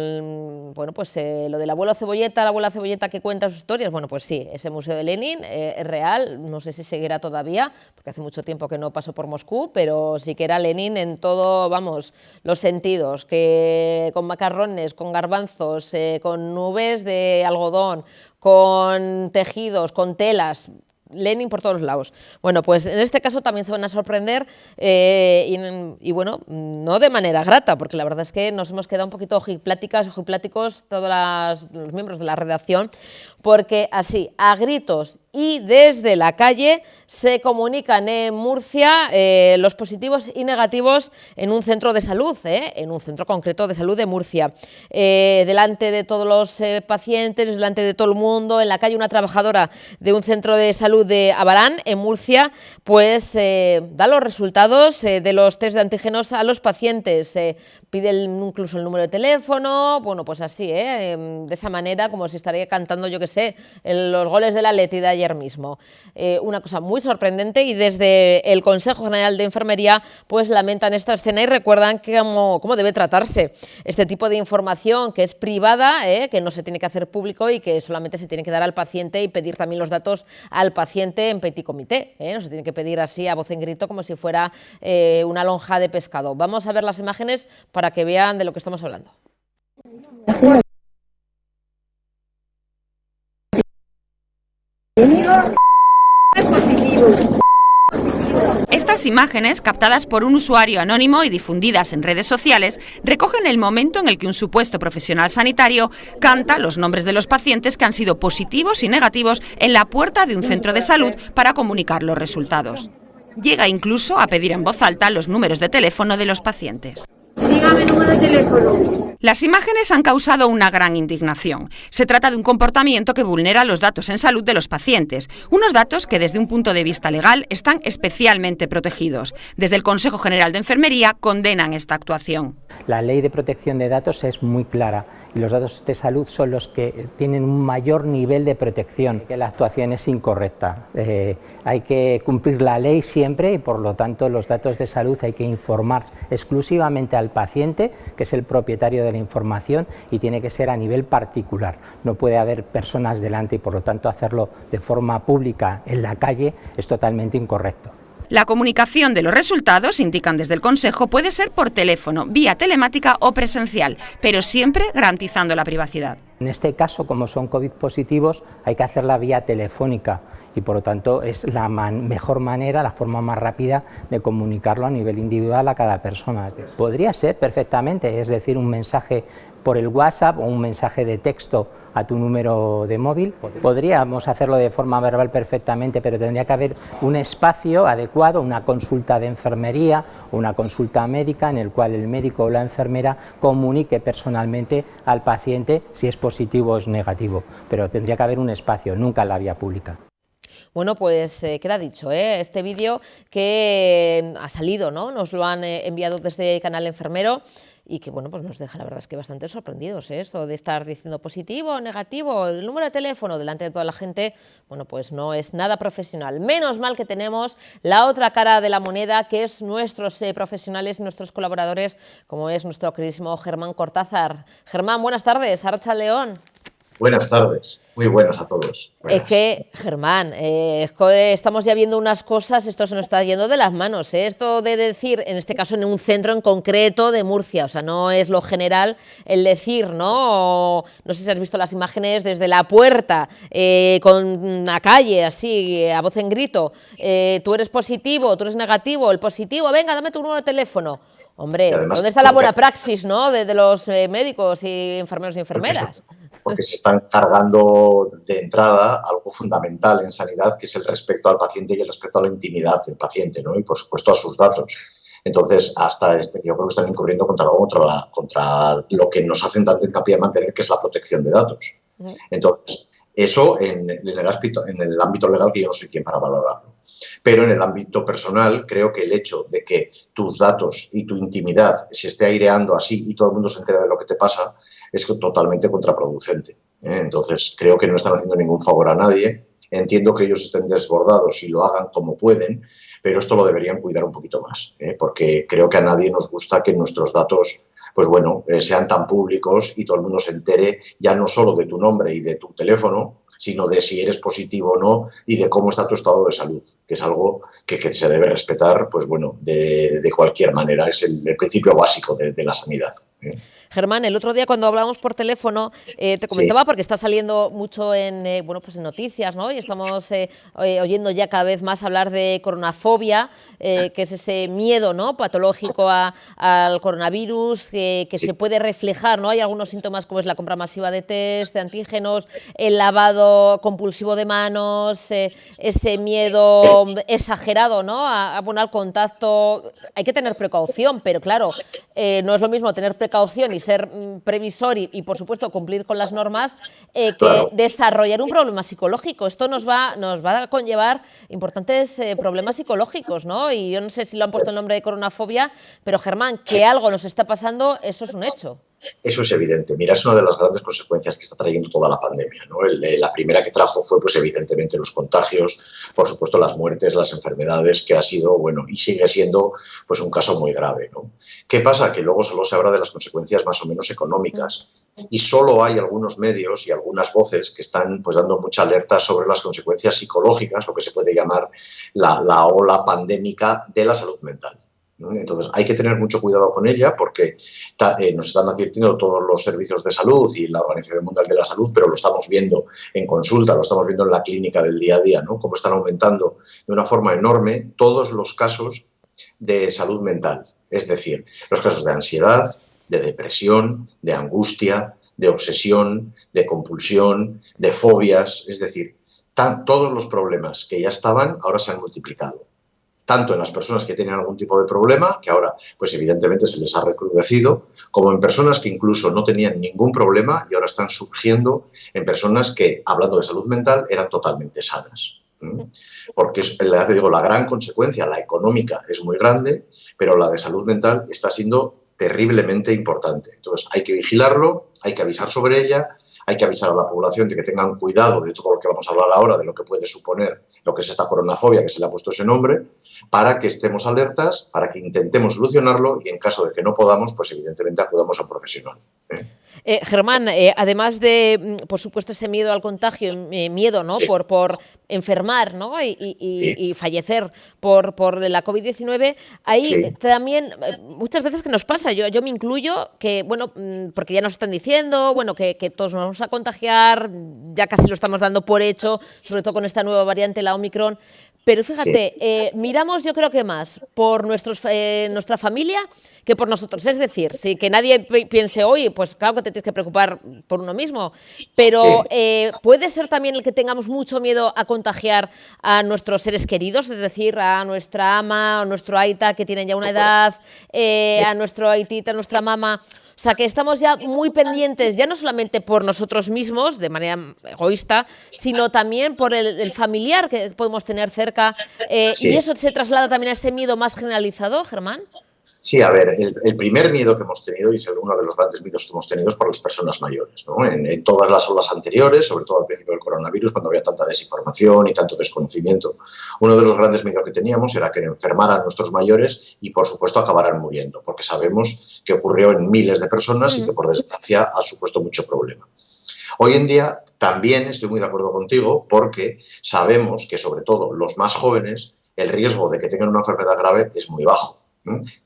bueno, pues lo del abuelo Cebolleta, la abuela Cebolleta que cuenta sus historias, bueno, pues sí, ese Museo de Lenin es real, no sé si seguirá todavía, porque hace mucho tiempo que no paso por Moscú, pero sí que era Lenin en todo, vamos, los sentidos, que con macarrones, con garbanzos, con nubes de algodón, con tejidos, con telas, Lenin por todos lados. Bueno, pues en este caso también se van a sorprender y bueno, no de manera grata, porque la verdad es que nos hemos quedado un poquito ojipláticos todos los miembros de la redacción, porque así, a gritos y desde la calle, se comunican en Murcia los positivos y negativos en un centro de salud, en un centro concreto de salud de Murcia. Delante de todos los pacientes, delante de todo el mundo, en la calle una trabajadora de un centro de salud de Abarán, en Murcia, pues da los resultados de los test de antígenos a los pacientes. pide incluso el número de teléfono, bueno, pues así, de esa manera, como si estaría cantando, yo qué sé, los goles del Atleti de ayer mismo. Una cosa muy sorprendente, y desde el Consejo General de Enfermería pues lamentan esta escena y recuerdan que cómo debe tratarse este tipo de información que es privada, que no se tiene que hacer público y que solamente se tiene que dar al paciente, y pedir también los datos al paciente en petit comité, no se tiene que pedir así a voz en grito como si fuera una lonja de pescado. Vamos a ver las imágenes para que vean de lo que estamos hablando. Estas imágenes, captadas por un usuario anónimo y difundidas en redes sociales, recogen el momento en el que un supuesto profesional sanitario canta los nombres de los pacientes que han sido positivos y negativos en la puerta de un centro de salud para comunicar los resultados. Llega incluso a pedir en voz alta los números de teléfono de los pacientes. Dígame el número de teléfono. Las imágenes han causado una gran indignación. Se trata de un comportamiento que vulnera los datos en salud de los pacientes, unos datos que desde un punto de vista legal están especialmente protegidos. Desde el Consejo General de Enfermería condenan esta actuación. La ley de protección de datos es muy clara y los datos de salud son los que tienen un mayor nivel de protección, que la actuación es incorrecta. Hay que cumplir la ley siempre y por lo tanto los datos de salud hay que informar exclusivamente al paciente, que es el propietario de la información, y tiene que ser a nivel particular. No puede haber personas delante y por lo tanto hacerlo de forma pública en la calle es totalmente incorrecto. La comunicación de los resultados, indican desde el Consejo, puede ser por teléfono, vía telemática o presencial, pero siempre garantizando la privacidad. En este caso, como son COVID positivos, hay que hacerla vía telefónica y por lo tanto es la mejor manera, la forma más rápida de comunicarlo a nivel individual a cada persona. Podría ser perfectamente, es decir, un mensaje por el WhatsApp o un mensaje de texto a tu número de móvil. Podríamos hacerlo de forma verbal perfectamente, pero tendría que haber un espacio adecuado, una consulta de enfermería, una consulta médica en el cual el médico o la enfermera comunique personalmente al paciente si es positivo o es negativo, pero tendría que haber un espacio, nunca en la vía pública. Bueno, pues queda dicho, este vídeo que ha salido, ¿no? Nos lo han enviado desde Canal Enfermero y que, bueno, pues nos deja la verdad es que bastante sorprendidos, esto de estar diciendo positivo o negativo, el número de teléfono delante de toda la gente, bueno, pues no es nada profesional. Menos mal que tenemos la otra cara de la moneda, que es nuestros profesionales y nuestros colaboradores, como es nuestro queridísimo Germán Cortázar. Germán, buenas tardes, Archa León. Buenas tardes, muy buenas a todos. Buenas. Es que, Germán, estamos ya viendo unas cosas, esto se nos está yendo de las manos, esto de decir, en este caso en un centro en concreto de Murcia, o sea, no es lo general el decir, ¿no? No sé si has visto las imágenes desde la puerta, con la calle, así, a voz en grito, tú eres positivo, tú eres negativo, el positivo, venga, dame tu número de teléfono. Hombre, además, ¿dónde está la buena praxis, ¿no? de los médicos y enfermeros y enfermeras? Porque se están cargando de entrada algo fundamental en sanidad, que es el respeto al paciente y el respeto a la intimidad del paciente, ¿no? Y por supuesto a sus datos. Entonces, yo creo que están incurriendo contra lo que nos hacen tanto hincapié a mantener, que es la protección de datos. Entonces, eso en el ámbito legal, que yo no soy quien para valorarlo. Pero en el ámbito personal, creo que el hecho de que tus datos y tu intimidad se esté aireando así y todo el mundo se entera de lo que te pasa, es totalmente contraproducente. Entonces, creo que no están haciendo ningún favor a nadie. Entiendo que ellos estén desbordados y lo hagan como pueden, pero esto lo deberían cuidar un poquito más, porque creo que a nadie nos gusta que nuestros datos, pues bueno, sean tan públicos y todo el mundo se entere ya no solo de tu nombre y de tu teléfono, sino de si eres positivo o no y de cómo está tu estado de salud, que es algo que se debe respetar, pues bueno, de cualquier manera. Es el principio básico de la sanidad. Germán, el otro día cuando hablábamos por teléfono, te comentaba, porque está saliendo mucho en noticias, ¿no? Y estamos oyendo ya cada vez más hablar de coronafobia, que es ese miedo, ¿no?, patológico al coronavirus, que se puede reflejar, ¿no? Hay algunos síntomas como es la compra masiva de test, de antígenos, el lavado compulsivo de manos, ese miedo exagerado, ¿no?, al contacto. Hay que tener precaución, pero claro, no es lo mismo tener precaución y y ser previsor y, por supuesto, cumplir con las normas, que Claro. desarrollar un problema psicológico. Esto nos va a conllevar importantes problemas psicológicos, ¿no? Y yo no sé si lo han puesto el nombre de coronafobia, pero Germán, que algo nos está pasando, eso es un hecho. Eso es evidente. Mira, es una de las grandes consecuencias que está trayendo toda la pandemia, ¿no? La primera que trajo fue, pues, evidentemente, los contagios, por supuesto, las muertes, las enfermedades, que ha sido, bueno, y sigue siendo, pues, un caso muy grave, ¿no? ¿Qué pasa? Que luego solo se habla de las consecuencias más o menos económicas y solo hay algunos medios y algunas voces que están, pues, dando mucha alerta sobre las consecuencias psicológicas, lo que se puede llamar la ola pandémica de la salud mental. Entonces, hay que tener mucho cuidado con ella porque nos están advirtiendo todos los servicios de salud y la Organización Mundial de la Salud, pero lo estamos viendo en consulta, lo estamos viendo en la clínica del día a día, ¿no? Cómo están aumentando de una forma enorme todos los casos de salud mental, es decir, los casos de ansiedad, de depresión, de angustia, de obsesión, de compulsión, de fobias, es decir, todos los problemas que ya estaban ahora se han multiplicado. Tanto en las personas que tienen algún tipo de problema, que ahora, pues evidentemente se les ha recrudecido, como en personas que incluso no tenían ningún problema y ahora están surgiendo en personas que, hablando de salud mental, eran totalmente sanas. Porque te digo, la gran consecuencia, la económica, es muy grande, pero la de salud mental está siendo terriblemente importante. Entonces, hay que vigilarlo, hay que avisar sobre ella, hay que avisar a la población de que tengan cuidado de todo lo que vamos a hablar ahora, de lo que puede suponer lo que es esta coronafobia, que se le ha puesto ese nombre, para que estemos alertas, para que intentemos solucionarlo y en caso de que no podamos, pues evidentemente acudamos a un profesional. Germán, además de, por supuesto, ese miedo al contagio, miedo, ¿no? Sí. por enfermar, ¿no? y fallecer por la COVID-19, hay Sí. también muchas veces que nos pasa, yo me incluyo, que, bueno, porque ya nos están diciendo, bueno, que todos nos vamos a contagiar, ya casi lo estamos dando por hecho, sobre todo con esta nueva variante, la Omicron. Pero fíjate, miramos, yo creo que más por nuestra familia que por nosotros. Es decir, sí, que nadie piense, oye, pues claro que te tienes que preocupar por uno mismo, pero puede ser también el que tengamos mucho miedo a contagiar a nuestros seres queridos, es decir, a nuestra ama, a nuestro aita que tienen ya una edad, a nuestro aitita, a nuestra mamá. O sea, que estamos ya muy pendientes, ya no solamente por nosotros mismos, de manera egoísta, sino también por el familiar que podemos tener cerca. Sí. ¿Y eso se traslada también a ese miedo más generalizado, Germán? Sí, a ver, el primer miedo que hemos tenido, y es uno de los grandes miedos que hemos tenido, es por las personas mayores, ¿no? En todas las olas anteriores, sobre todo al principio del coronavirus, cuando había tanta desinformación y tanto desconocimiento, uno de los grandes miedos que teníamos era que enfermaran nuestros mayores y, por supuesto, acabaran muriendo, porque sabemos que ocurrió en miles de personas y que, por desgracia, ha supuesto mucho problema. Hoy en día también estoy muy de acuerdo contigo porque sabemos que, sobre todo, los más jóvenes, el riesgo de que tengan una enfermedad grave es muy bajo.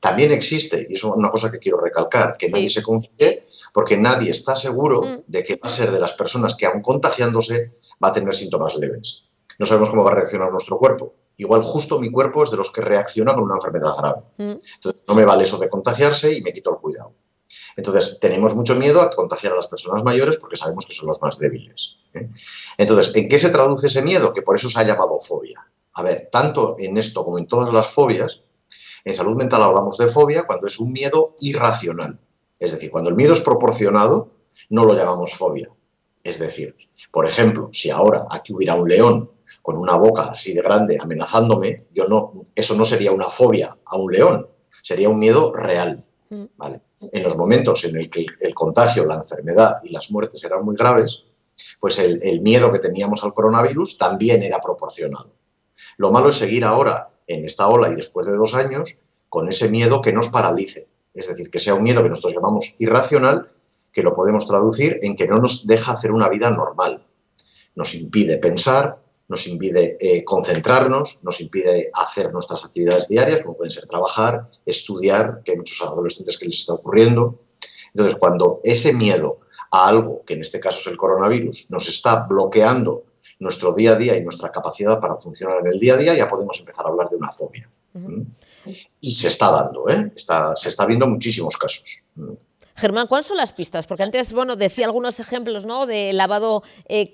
También existe, y eso es una cosa que quiero recalcar, que nadie se confíe porque nadie está seguro de que va a ser de las personas que, aun contagiándose, va a tener síntomas leves. No sabemos cómo va a reaccionar nuestro cuerpo. Igual justo mi cuerpo es de los que reacciona con una enfermedad grave. Entonces no me vale eso de contagiarse y me quito el cuidado. Entonces tenemos mucho miedo a contagiar a las personas mayores porque sabemos que son los más débiles. Entonces, ¿en qué se traduce ese miedo? Que por eso se ha llamado fobia. A ver, tanto en esto como en todas las fobias, en salud mental hablamos de fobia cuando es un miedo irracional. Es decir, cuando el miedo es proporcionado, no lo llamamos fobia. Es decir, por ejemplo, si ahora aquí hubiera un león con una boca así de grande amenazándome, eso no sería una fobia a un león, sería un miedo real. ¿Vale? En los momentos en el que el contagio, la enfermedad y las muertes eran muy graves, pues el miedo que teníamos al coronavirus también era proporcionado. Lo malo es seguir ahora en esta ola y después de 2 años con ese miedo que nos paralice. Es decir, que sea un miedo que nosotros llamamos irracional, que lo podemos traducir en que no nos deja hacer una vida normal. Nos impide pensar, nos impide concentrarnos, nos impide hacer nuestras actividades diarias, como pueden ser trabajar, estudiar, que hay muchos adolescentes que les está ocurriendo. Entonces, cuando ese miedo a algo, que en este caso es el coronavirus, nos está bloqueando nuestro día a día y nuestra capacidad para funcionar en el día a día, ya podemos empezar a hablar de una fobia. Y se está dando, se está viendo muchísimos casos. Germán, ¿cuáles son las pistas? Porque antes, bueno, decía algunos ejemplos, ¿no?, de lavado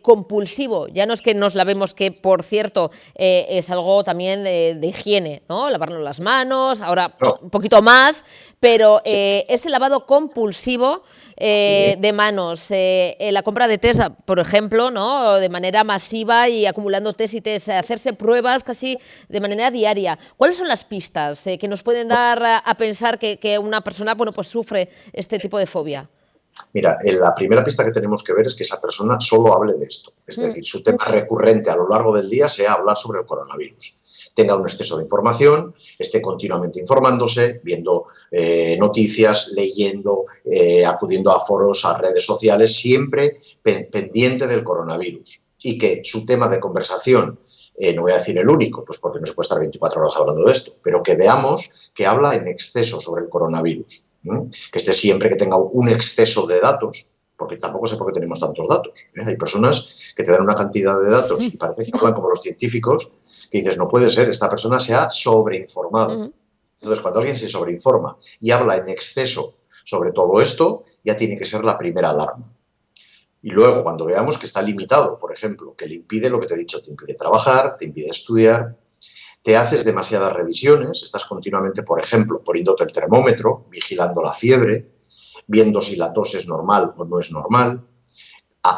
compulsivo. Ya no es que nos lavemos, que por cierto es algo también de higiene, ¿no? Lavarnos las manos, ahora un poquito más, pero ese lavado compulsivo de manos, la compra de test, por ejemplo, ¿no?, de manera masiva y acumulando test y test, hacerse pruebas casi de manera diaria. ¿Cuáles son las pistas que nos pueden dar a pensar que una persona, bueno, pues sufre este tipo de fobia? Mira, la primera pista que tenemos que ver es que esa persona solo hable de esto. Es decir, su tema recurrente a lo largo del día sea hablar sobre el coronavirus. Tenga un exceso de información, esté continuamente informándose, viendo noticias, leyendo, acudiendo a foros, a redes sociales, siempre pendiente del coronavirus. Y que su tema de conversación, no voy a decir el único, pues porque no se puede estar 24 horas hablando de esto, pero que veamos que habla en exceso sobre el coronavirus. Que esté siempre, que tenga un exceso de datos, porque tampoco sé por qué tenemos tantos datos. Hay personas que te dan una cantidad de datos y parece que hablan como los científicos, que dices, no puede ser, esta persona se ha sobreinformado. Entonces, cuando alguien se sobreinforma y habla en exceso sobre todo esto, ya tiene que ser la primera alarma. Y luego, cuando veamos que está limitado, por ejemplo, que le impide lo que te he dicho, te impide trabajar, te impide estudiar, te haces demasiadas revisiones, estás continuamente, por ejemplo, poniéndote el termómetro, vigilando la fiebre, viendo si la tos es normal o no es normal,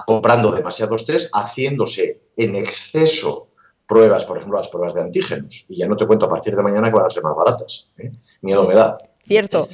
comprando demasiados test, haciéndose en exceso pruebas, por ejemplo, las pruebas de antígenos. Y ya no te cuento a partir de mañana que van a ser más baratas. Miedo me da. Cierto.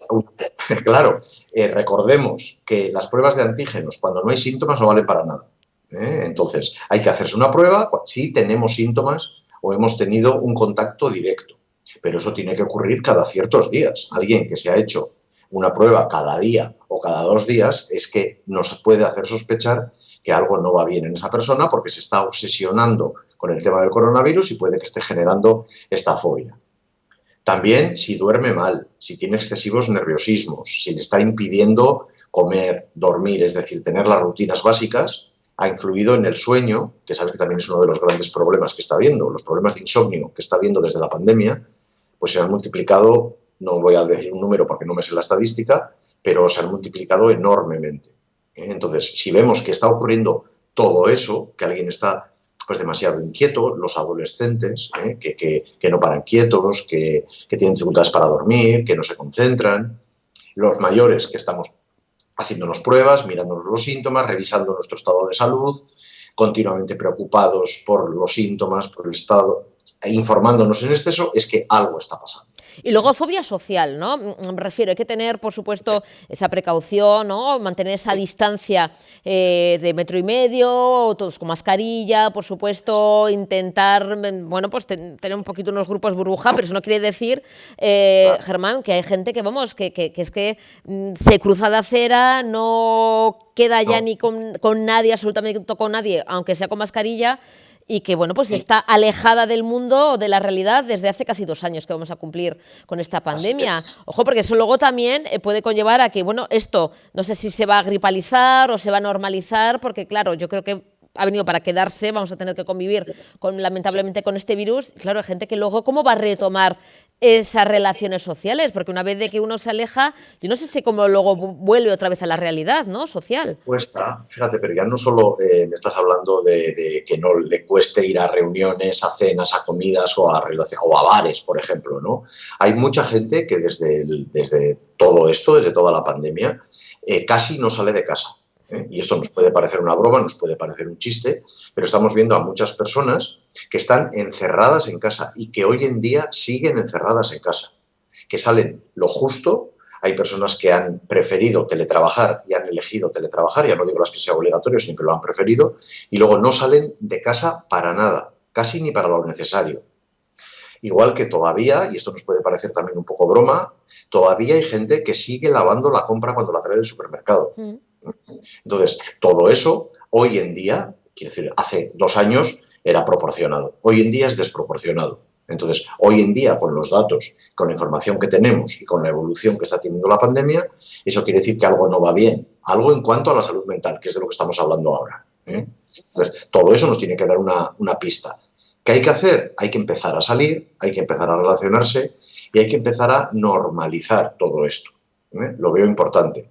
Porque, claro, recordemos que las pruebas de antígenos, cuando no hay síntomas, no valen para nada. Entonces, hay que hacerse una prueba si tenemos síntomas o hemos tenido un contacto directo. Pero eso tiene que ocurrir cada ciertos días. Alguien que se ha hecho una prueba cada día o cada 2 días es que nos puede hacer sospechar que algo no va bien en esa persona porque se está obsesionando con el tema del coronavirus y puede que esté generando esta fobia. También si duerme mal, si tiene excesivos nerviosismos, si le está impidiendo comer, dormir, es decir, tener las rutinas básicas, ha influido en el sueño, que sabes que también es uno de los grandes problemas que está habiendo, los problemas de insomnio que está habiendo desde la pandemia, pues se han multiplicado, no voy a decir un número porque no me sé la estadística, pero se han multiplicado enormemente. Entonces, si vemos que está ocurriendo todo eso, que alguien está pues demasiado inquieto, los adolescentes, que no paran quietos, que tienen dificultades para dormir, que no se concentran, los mayores que estamos haciéndonos pruebas, mirándonos los síntomas, revisando nuestro estado de salud, continuamente preocupados por los síntomas, por el estado, e informándonos en exceso, es que algo está pasando. Y luego fobia social, ¿no? Me refiero, hay que tener, por supuesto, esa precaución, ¿no? Mantener esa distancia de 1,5 metros, todos con mascarilla, por supuesto, intentar, bueno, pues tener un poquito unos grupos burbuja, pero eso no quiere decir, Germán, que hay gente que, vamos, que es que se cruza la acera, no queda ya ni con nadie, absolutamente con nadie, aunque sea con mascarilla, y que, bueno, pues está alejada del mundo o de la realidad desde hace casi 2 años que vamos a cumplir con esta pandemia. Ojo, porque eso luego también puede conllevar a que, bueno, esto no sé si se va a gripalizar o se va a normalizar, porque, claro, yo creo que ha venido para quedarse, vamos a tener que convivir lamentablemente con este virus. Claro, hay gente que luego, ¿cómo va a retomar esas relaciones sociales? Porque una vez de que uno se aleja, yo no sé si cómo luego vuelve otra vez a la realidad, ¿no?, social. Cuesta, fíjate, pero ya no solo me estás hablando de que no le cueste ir a reuniones, a cenas, a comidas o a bares, por ejemplo, ¿no? Hay mucha gente que desde todo esto, desde toda la pandemia, casi no sale de casa. Y esto nos puede parecer una broma, nos puede parecer un chiste, pero estamos viendo a muchas personas que están encerradas en casa y que hoy en día siguen encerradas en casa, que salen lo justo. Hay personas que han preferido teletrabajar y han elegido teletrabajar, ya no digo las que sea obligatorio, sino que lo han preferido, y luego no salen de casa para nada, casi ni para lo necesario. Igual que todavía, y esto nos puede parecer también un poco broma, todavía hay gente que sigue lavando la compra cuando la trae del supermercado. Entonces, todo eso, hoy en día, quiero decir, hace 2 años era proporcionado, hoy en día es desproporcionado. Entonces, hoy en día, con los datos, con la información que tenemos y con la evolución que está teniendo la pandemia, eso quiere decir que algo no va bien, algo en cuanto a la salud mental, que es de lo que estamos hablando ahora. Entonces, todo eso nos tiene que dar una pista. ¿Qué hay que hacer? Hay que empezar a salir, hay que empezar a relacionarse y hay que empezar a normalizar todo esto. Lo veo importante.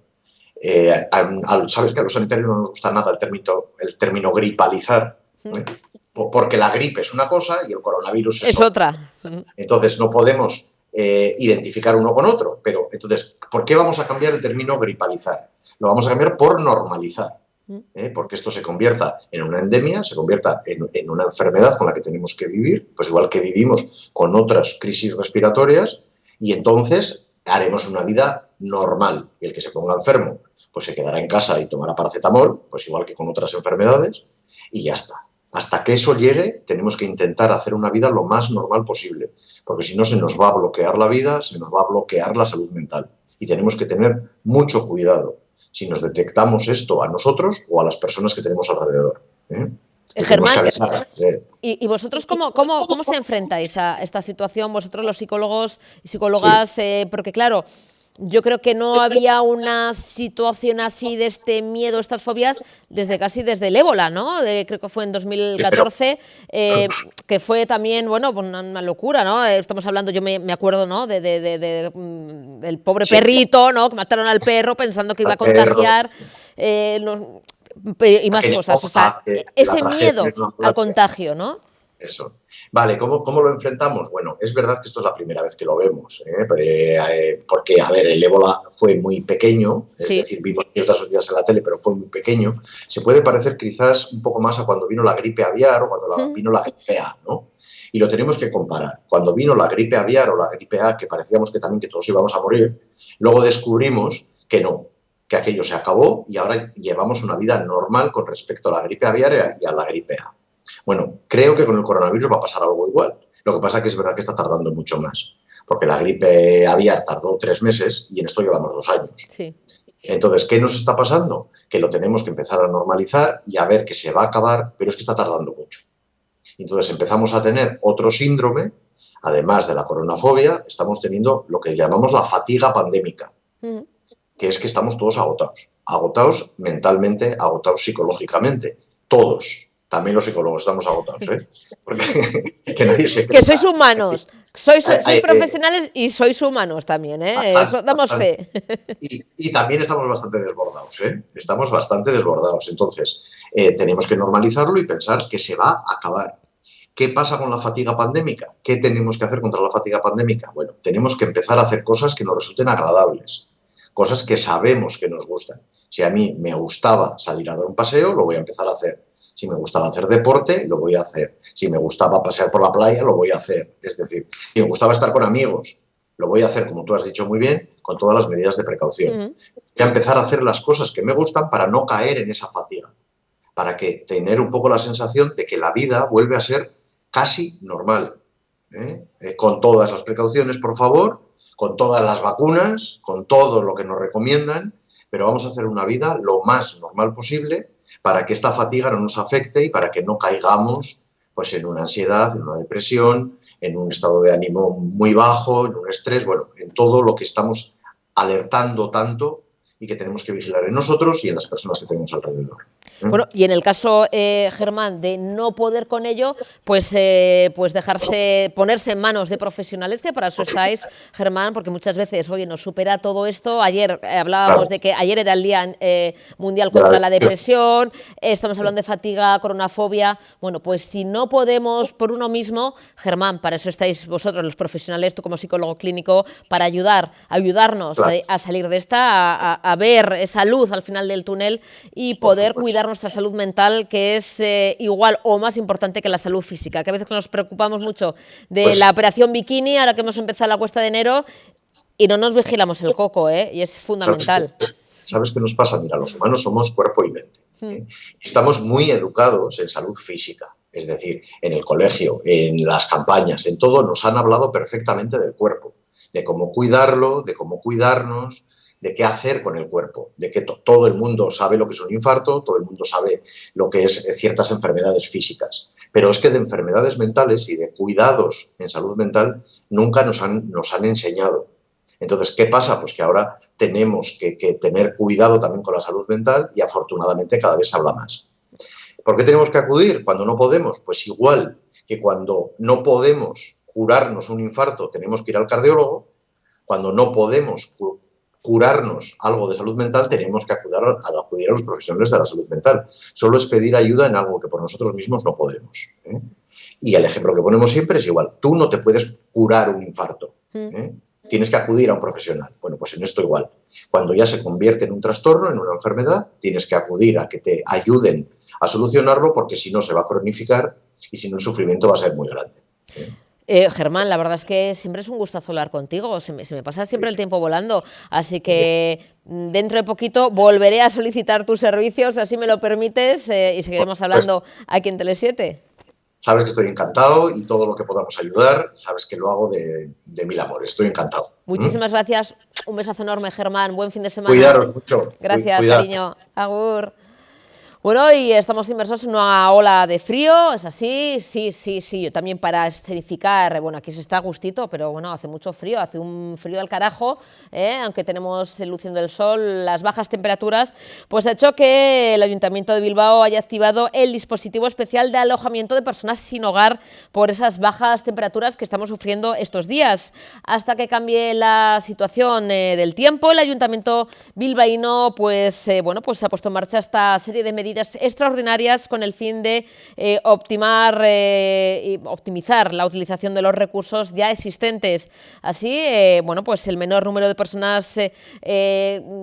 Sabes que a los sanitarios no nos gusta nada el término gripalizar, porque la gripe es una cosa y el coronavirus es otra. Entonces no podemos identificar uno con otro. Pero entonces, ¿por qué vamos a cambiar el término gripalizar? Lo vamos a cambiar por normalizar. Porque esto se convierta en una endemia, se convierta en una enfermedad con la que tenemos que vivir, pues igual que vivimos con otras crisis respiratorias, y entonces haremos una vida normal. Y el que se ponga enfermo, pues se quedará en casa y tomará paracetamol, pues igual que con otras enfermedades, y ya está. Hasta que eso llegue, tenemos que intentar hacer una vida lo más normal posible, porque si no se nos va a bloquear la vida, se nos va a bloquear la salud mental. Y tenemos que tener mucho cuidado si nos detectamos esto a nosotros o a las personas que tenemos alrededor. Germán, ¿y vosotros cómo se enfrentáis a esta situación, vosotros los psicólogos y psicólogas? Sí. Porque claro, yo creo que no había una situación así de este miedo, estas fobias, desde el ébola, ¿no? Creo que fue en 2014, que fue también, bueno, una locura, ¿no? Estamos hablando, yo me acuerdo, ¿no? Del pobre perrito, ¿no? Que mataron al perro pensando que iba a contagiar. Y más cosas, o sea, ese miedo al contagio, ¿no? Eso. Vale, ¿cómo lo enfrentamos? Bueno, es verdad que esto es la primera vez que lo vemos, porque, a ver, el ébola fue muy pequeño, es decir, vimos ciertas noticias en la tele, pero fue muy pequeño. Se puede parecer quizás un poco más a cuando vino la gripe aviar o cuando vino la gripe A, ¿no? Y lo tenemos que comparar. Cuando vino la gripe aviar o la gripe A, que parecíamos que también que todos íbamos a morir, luego descubrimos que no, que aquello se acabó y ahora llevamos una vida normal con respecto a la gripe aviar y a la gripe A. Bueno, creo que con el coronavirus va a pasar algo igual. Lo que pasa es que es verdad que está tardando mucho más, porque la gripe aviar tardó 3 meses y en esto llevamos 2 años. Sí. Entonces, ¿qué nos está pasando? Que lo tenemos que empezar a normalizar y a ver que se va a acabar, pero es que está tardando mucho. Entonces empezamos a tener otro síndrome, además de la coronafobia, estamos teniendo lo que llamamos la fatiga pandémica, que es que estamos todos agotados mentalmente, agotados psicológicamente, todos. También los psicólogos estamos agotados, Porque que nadie se que sois humanos, sois profesionales y sois humanos también, Eso damos fe. Y también estamos bastante desbordados, Estamos bastante desbordados. Entonces, tenemos que normalizarlo y pensar que se va a acabar. ¿Qué pasa con la fatiga pandémica? ¿Qué tenemos que hacer contra la fatiga pandémica? Bueno, tenemos que empezar a hacer cosas que nos resulten agradables, cosas que sabemos que nos gustan. Si a mí me gustaba salir a dar un paseo, lo voy a empezar a hacer. Si me gustaba hacer deporte, lo voy a hacer. Si me gustaba pasear por la playa, lo voy a hacer. Es decir, si me gustaba estar con amigos, lo voy a hacer, como tú has dicho muy bien, con todas las medidas de precaución. Voy a empezar a hacer las cosas que me gustan para no caer en esa fatiga, para que tener un poco la sensación de que la vida vuelve a ser casi normal. Con todas las precauciones, por favor, con todas las vacunas, con todo lo que nos recomiendan, pero vamos a hacer una vida lo más normal posible para que esta fatiga no nos afecte y para que no caigamos pues, en una ansiedad, en una depresión, en un estado de ánimo muy bajo, en un estrés, bueno, en todo lo que estamos alertando tanto y que tenemos que vigilar en nosotros y en las personas que tenemos alrededor. Bueno, y en el caso, Germán, de no poder con ello, pues ponerse en manos de profesionales, que para eso estáis, Germán, porque muchas veces, oye, nos supera todo esto. Ayer hablábamos de que ayer era el Día Mundial contra la Depresión, estamos hablando de fatiga, coronafobia. Bueno, pues si no podemos por uno mismo, Germán, para eso estáis vosotros, los profesionales, tú como psicólogo clínico, para ayudarnos a salir de esta, a ver esa luz al final del túnel y poder cuidar nuestra salud mental, que es igual o más importante que la salud física, que a veces nos preocupamos mucho de la operación bikini, ahora que hemos empezado la cuesta de enero, y no nos vigilamos el coco, y es fundamental. ¿Sabes qué nos pasa? Mira, los humanos somos cuerpo y mente. Estamos muy educados en salud física, es decir, en el colegio, en las campañas, en todo, nos han hablado perfectamente del cuerpo, de cómo cuidarlo, de cómo cuidarnos, de qué hacer con el cuerpo, de que todo el mundo sabe lo que es un infarto, todo el mundo sabe lo que es ciertas enfermedades físicas, pero es que de enfermedades mentales y de cuidados en salud mental nunca nos han enseñado. Entonces, ¿qué pasa? Pues que ahora tenemos que tener cuidado también con la salud mental y afortunadamente cada vez se habla más. ¿Por qué tenemos que acudir cuando no podemos? Pues igual que cuando no podemos curarnos un infarto tenemos que ir al cardiólogo, cuando no podemos curarnos algo de salud mental, tenemos que acudir a los profesionales de la salud mental. Solo es pedir ayuda en algo que por nosotros mismos no podemos. Y el ejemplo que ponemos siempre es igual. Tú no te puedes curar un infarto. Tienes que acudir a un profesional. Bueno, pues en esto igual. Cuando ya se convierte en un trastorno, en una enfermedad, tienes que acudir a que te ayuden a solucionarlo, porque si no se va a cronificar y si no el sufrimiento va a ser muy grande. Germán, la verdad es que siempre es un gustazo hablar contigo, se me pasa siempre el tiempo volando, así que dentro de poquito volveré a solicitar tus servicios, así me lo permites, y seguiremos hablando aquí en Tele7. Sabes que estoy encantado y todo lo que podamos ayudar, sabes que lo hago de mil amores, estoy encantado. Muchísimas gracias, un besazo enorme, Germán, buen fin de semana. Cuidaros mucho. Gracias, Cuidaros. cariño, agur. Bueno, y estamos inmersos en una ola de frío, ¿es así? Sí, yo también para escenificar, bueno, aquí se está a gustito, pero bueno, hace mucho frío, hace un frío del carajo, aunque tenemos luciendo el sol, las bajas temperaturas, pues ha hecho que el Ayuntamiento de Bilbao haya activado el dispositivo especial de alojamiento de personas sin hogar por esas bajas temperaturas que estamos sufriendo estos días. Hasta que cambie la situación del tiempo, el Ayuntamiento bilbaíno pues ha puesto en marcha esta serie de medidas extraordinarias con el fin de optimizar la utilización de los recursos ya existentes. Así, pues el menor número de personas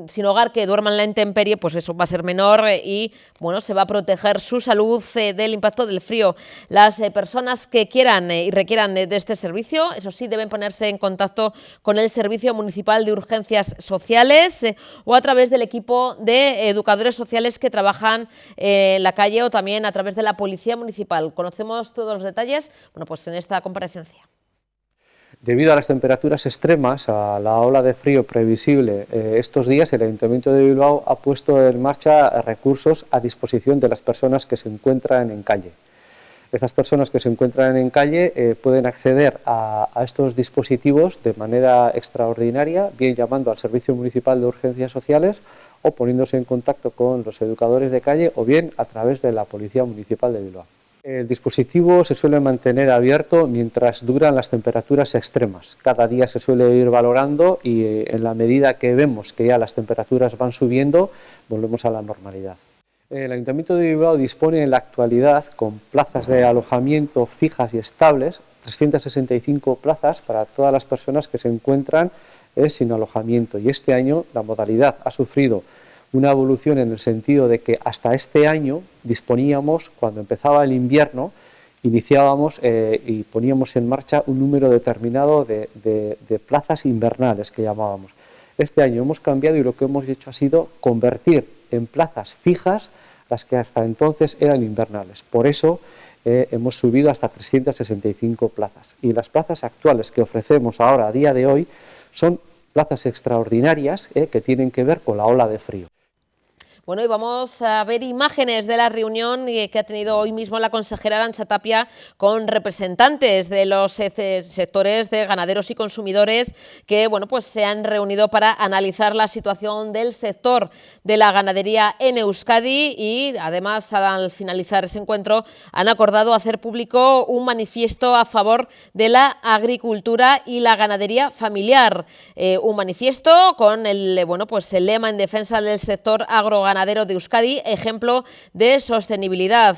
sin hogar que duerman en la intemperie, pues eso va a ser menor y se va a proteger su salud del impacto del frío. Las personas que quieran y requieran de este servicio, eso sí, deben ponerse en contacto con el Servicio Municipal de Urgencias Sociales o a través del equipo de educadores sociales que trabajan en la calle o también a través de la Policía Municipal. Conocemos todos los detalles, pues en esta comparecencia. Debido a las temperaturas extremas, a la ola de frío previsible estos días, el Ayuntamiento de Bilbao ha puesto en marcha recursos a disposición de las personas que se encuentran en calle. Estas personas que se encuentran en calle pueden acceder a estos dispositivos de manera extraordinaria, bien llamando al Servicio Municipal de Urgencias Sociales o poniéndose en contacto con los educadores de calle o bien a través de la Policía Municipal de Bilbao. El dispositivo se suele mantener abierto mientras duran las temperaturas extremas. Cada día se suele ir valorando y en la medida que vemos que ya las temperaturas van subiendo, volvemos a la normalidad. El Ayuntamiento de Bilbao dispone en la actualidad, con plazas de alojamiento fijas y estables, 365 plazas para todas las personas que se encuentran sin alojamiento. Y este año la modalidad ha sufrido una evolución en el sentido de que hasta este año disponíamos, cuando empezaba el invierno, iniciábamos y poníamos en marcha un número determinado de plazas invernales que llamábamos. Este año hemos cambiado y lo que hemos hecho ha sido convertir en plazas fijas las que hasta entonces eran invernales. Por eso hemos subido hasta 365 plazas. Y las plazas actuales que ofrecemos ahora, a día de hoy, son plazas extraordinarias que tienen que ver con la ola de frío. Bueno, y vamos a ver imágenes de la reunión que ha tenido hoy mismo la consejera Arantxa Tapia con representantes de los sectores de ganaderos y consumidores que se han reunido para analizar la situación del sector de la ganadería en Euskadi y además al finalizar ese encuentro han acordado hacer público un manifiesto a favor de la agricultura y la ganadería familiar. Un manifiesto con el lema en defensa del sector agroganadero de Euskadi, ejemplo de sostenibilidad.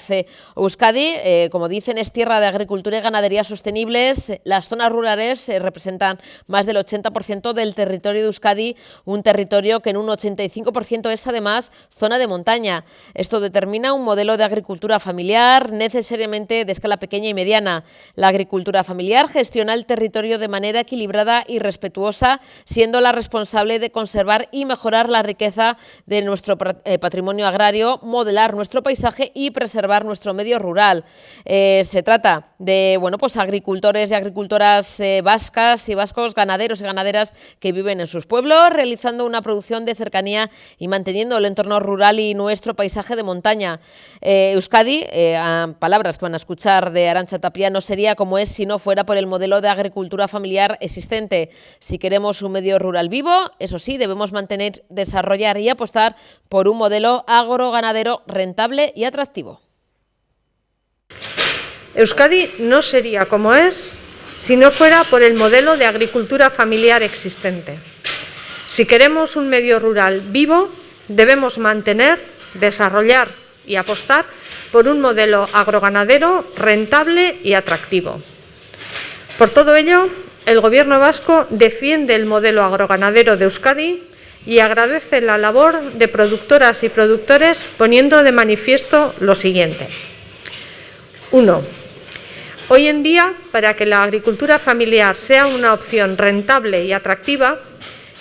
Euskadi, como dicen, es tierra de agricultura y ganadería sostenibles. Las zonas rurales representan más del 80% del territorio de Euskadi, un territorio que en un 85% es además zona de montaña. Esto determina un modelo de agricultura familiar necesariamente de escala pequeña y mediana. La agricultura familiar gestiona el territorio de manera equilibrada y respetuosa, siendo la responsable de conservar y mejorar la riqueza de nuestro patrimonio agrario, modelar nuestro paisaje y preservar nuestro medio rural. Se trata de agricultores y agricultoras vascas y vascos, ganaderos y ganaderas que viven en sus pueblos, realizando una producción de cercanía y manteniendo el entorno rural y nuestro paisaje de montaña. Euskadi, palabras que van a escuchar de Arantxa Tapia, no sería como es si no fuera por el modelo de agricultura familiar existente. Si queremos un medio rural vivo, eso sí, debemos mantener, desarrollar y apostar por un modelo agroganadero rentable y atractivo. Euskadi no sería como es si no fuera por el modelo de agricultura familiar existente. Si queremos un medio rural vivo, debemos mantener, desarrollar y apostar por un modelo agroganadero rentable y atractivo. Por todo ello, el Gobierno vasco defiende el modelo agroganadero de Euskadi y agradece la labor de productoras y productores, poniendo de manifiesto lo siguiente. 1. Hoy en día, para que la agricultura familiar sea una opción rentable y atractiva,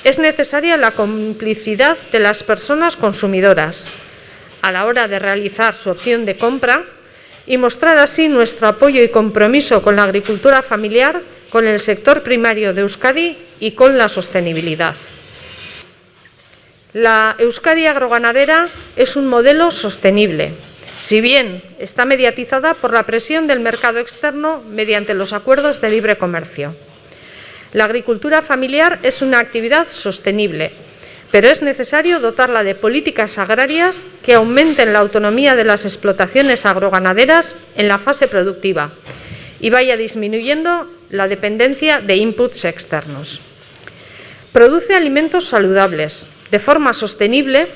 es necesaria la complicidad de las personas consumidoras a la hora de realizar su opción de compra y mostrar así nuestro apoyo y compromiso con la agricultura familiar, con el sector primario de Euskadi y con la sostenibilidad. La Euskadi agroganadera es un modelo sostenible, si bien está mediatizada por la presión del mercado externo mediante los acuerdos de libre comercio. La agricultura familiar es una actividad sostenible, pero es necesario dotarla de políticas agrarias que aumenten la autonomía de las explotaciones agroganaderas en la fase productiva y vaya disminuyendo la dependencia de inputs externos. Produce alimentos saludables, de forma sostenible,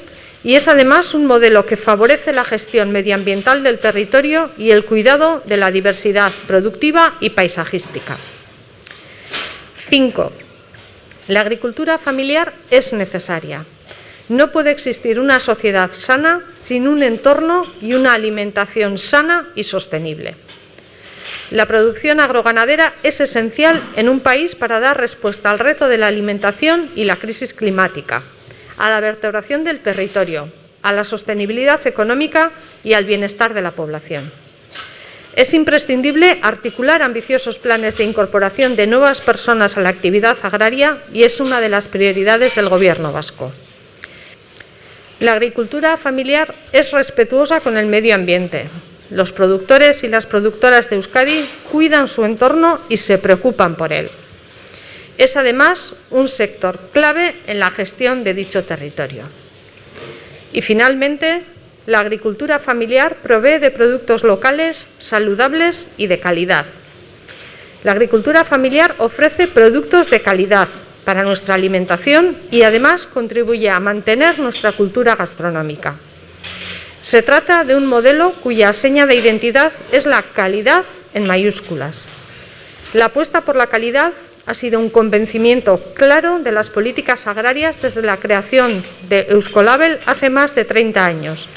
y es además un modelo que favorece la gestión medioambiental del territorio y el cuidado de la diversidad productiva y paisajística. 5. La agricultura familiar es necesaria. No puede existir una sociedad sana sin un entorno y una alimentación sana y sostenible. La producción agroganadera es esencial en un país para dar respuesta al reto de la alimentación y la crisis climática, a la vertebración del territorio, a la sostenibilidad económica y al bienestar de la población. Es imprescindible articular ambiciosos planes de incorporación de nuevas personas a la actividad agraria y es una de las prioridades del Gobierno vasco. La agricultura familiar es respetuosa con el medio ambiente. Los productores y las productoras de Euskadi cuidan su entorno y se preocupan por él. Es además un sector clave en la gestión de dicho territorio. Y finalmente, la agricultura familiar provee de productos locales, saludables y de calidad. La agricultura familiar ofrece productos de calidad para nuestra alimentación y además contribuye a mantener nuestra cultura gastronómica. Se trata de un modelo cuya seña de identidad es la calidad en mayúsculas. La apuesta por la calidad ha sido un convencimiento claro de las políticas agrarias desde la creación de Euskolabel hace más de 30 años,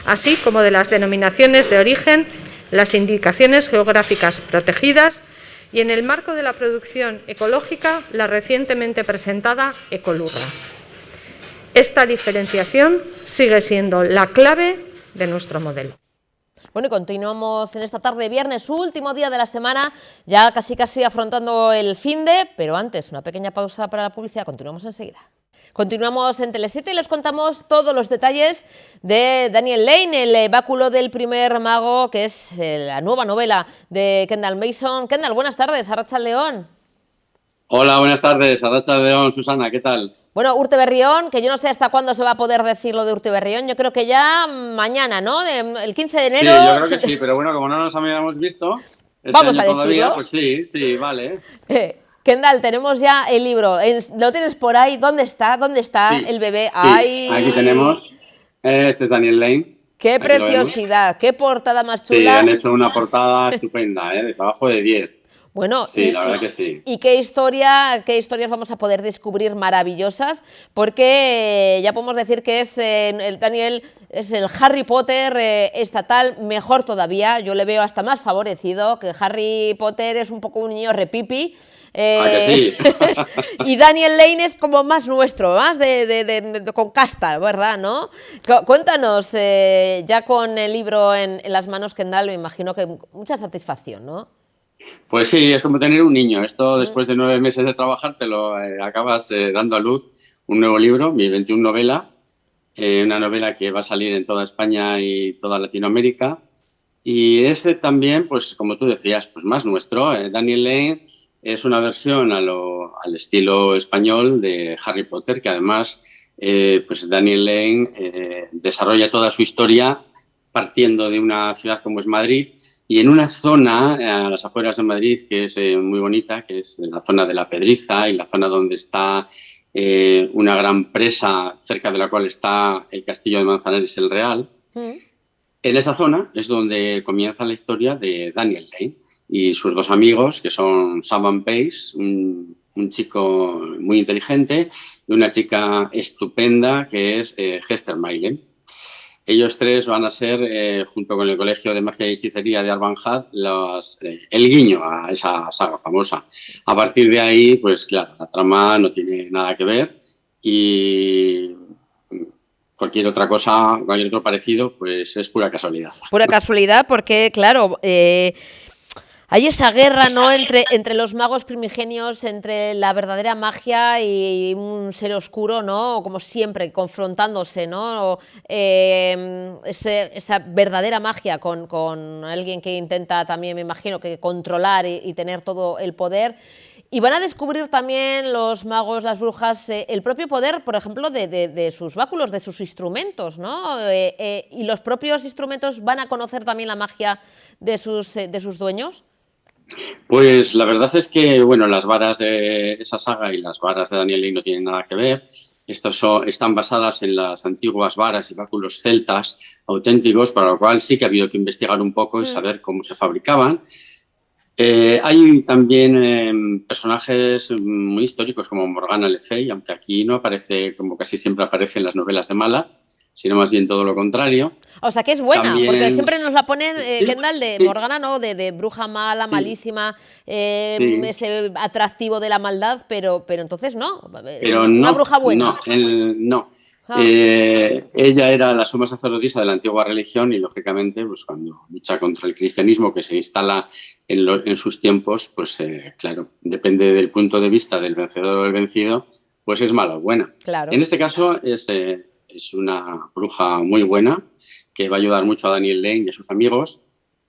así como de las denominaciones de origen, las indicaciones geográficas protegidas y, en el marco de la producción ecológica, la recientemente presentada Ecolurra. Esta diferenciación sigue siendo la clave de nuestro modelo. Bueno, y continuamos en esta tarde de viernes, último día de la semana, ya casi afrontando el finde, pero antes una pequeña pausa para la publicidad, continuamos enseguida. Continuamos en Tele7 y les contamos todos los detalles de Daniel Lane, el báculo del primer mago, que es la nueva novela de Kendall Mason. Kendall, buenas tardes, Arratsaldeon. Hola, buenas tardes, Arratsaldeon, Susana, ¿qué tal? Bueno, Urte Berrión, que yo no sé hasta cuándo se va a poder decir lo de Urte Berrión, yo creo que ya mañana, ¿no? El 15 de enero... Sí, yo creo que sí, pero bueno, como no nos habíamos visto vamos a todavía, decirlo. pues sí, vale. Kendall, tenemos ya el libro, ¿lo tienes por ahí? ¿Dónde está? Sí, el bebé? Sí, ¡ay! Aquí tenemos, este es Daniel Lane. ¡Qué preciosidad! ¡Qué portada más chula! Sí, han hecho una portada estupenda, de trabajo de 10. Bueno, sí, la verdad que sí. Y qué historias vamos a poder descubrir maravillosas, porque ya podemos decir que es el Daniel, es el Harry Potter estatal, mejor todavía, yo le veo hasta más favorecido, que Harry Potter es un poco un niño repipi. Que sí. Y Daniel Lane es como más nuestro, más con casta, ¿verdad? ¿No? Cuéntanos, ya con el libro en las manos, Kendall, me imagino que mucha satisfacción, ¿no? Pues sí, es como tener un niño. Esto, después de 9 meses de trabajar, te lo acabas dando a luz un nuevo libro, mi 21 novela, una novela que va a salir en toda España y toda Latinoamérica. Y ese también, pues como tú decías, pues más nuestro. Daniel Lane es una versión al estilo español de Harry Potter, que además pues Daniel Lane desarrolla toda su historia partiendo de una ciudad como es Madrid, y en una zona a las afueras de Madrid que es muy bonita, que es la zona de la Pedriza y la zona donde está una gran presa cerca de la cual está el castillo de Manzanares el Real. En esa zona es donde comienza la historia de Daniel Lane y sus dos amigos, que son Sam Pace, un chico muy inteligente, y una chica estupenda que es Hester Maylen. Ellos tres van a ser, junto con el Colegio de Magia y Hechicería de Arbanjad, el guiño a esa saga famosa. A partir de ahí, pues claro, la trama no tiene nada que ver y cualquier otra cosa, cualquier otro parecido, pues es pura casualidad. Pura casualidad porque, claro, hay esa guerra, ¿no?, entre los magos primigenios, entre la verdadera magia y un ser oscuro, ¿no?, como siempre, confrontándose, ¿no?, esa verdadera magia con alguien que intenta también, me imagino, que controlar y tener todo el poder. Y van a descubrir también los magos, las brujas, el propio poder, por ejemplo, de sus báculos, de sus instrumentos, ¿no? Y los propios instrumentos van a conocer también la magia de sus dueños. Pues la verdad es que, bueno, las varas de esa saga y las varas de Daniel Lane no tienen nada que ver. Están basadas en las antiguas varas y báculos celtas auténticos, para lo cual sí que ha habido que investigar un poco y saber cómo se fabricaban. Hay también personajes muy históricos como Morgana Le Fay, aunque aquí no aparece como casi siempre aparece en las novelas de Mala, sino más bien todo lo contrario. O sea que es buena, también, porque siempre nos la ponen, sí, Kendall, de sí. Morgana, ¿no? De bruja mala, malísima, ese atractivo de la maldad, pero entonces no, pero una bruja buena. No. Ella era la suma sacerdotisa de la antigua religión y, lógicamente, pues cuando lucha contra el cristianismo que se instala en sus tiempos, pues claro, depende del punto de vista del vencedor o del vencido, pues es mala o buena. Claro. En este caso es una bruja muy buena que va a ayudar mucho a Daniel Lane y a sus amigos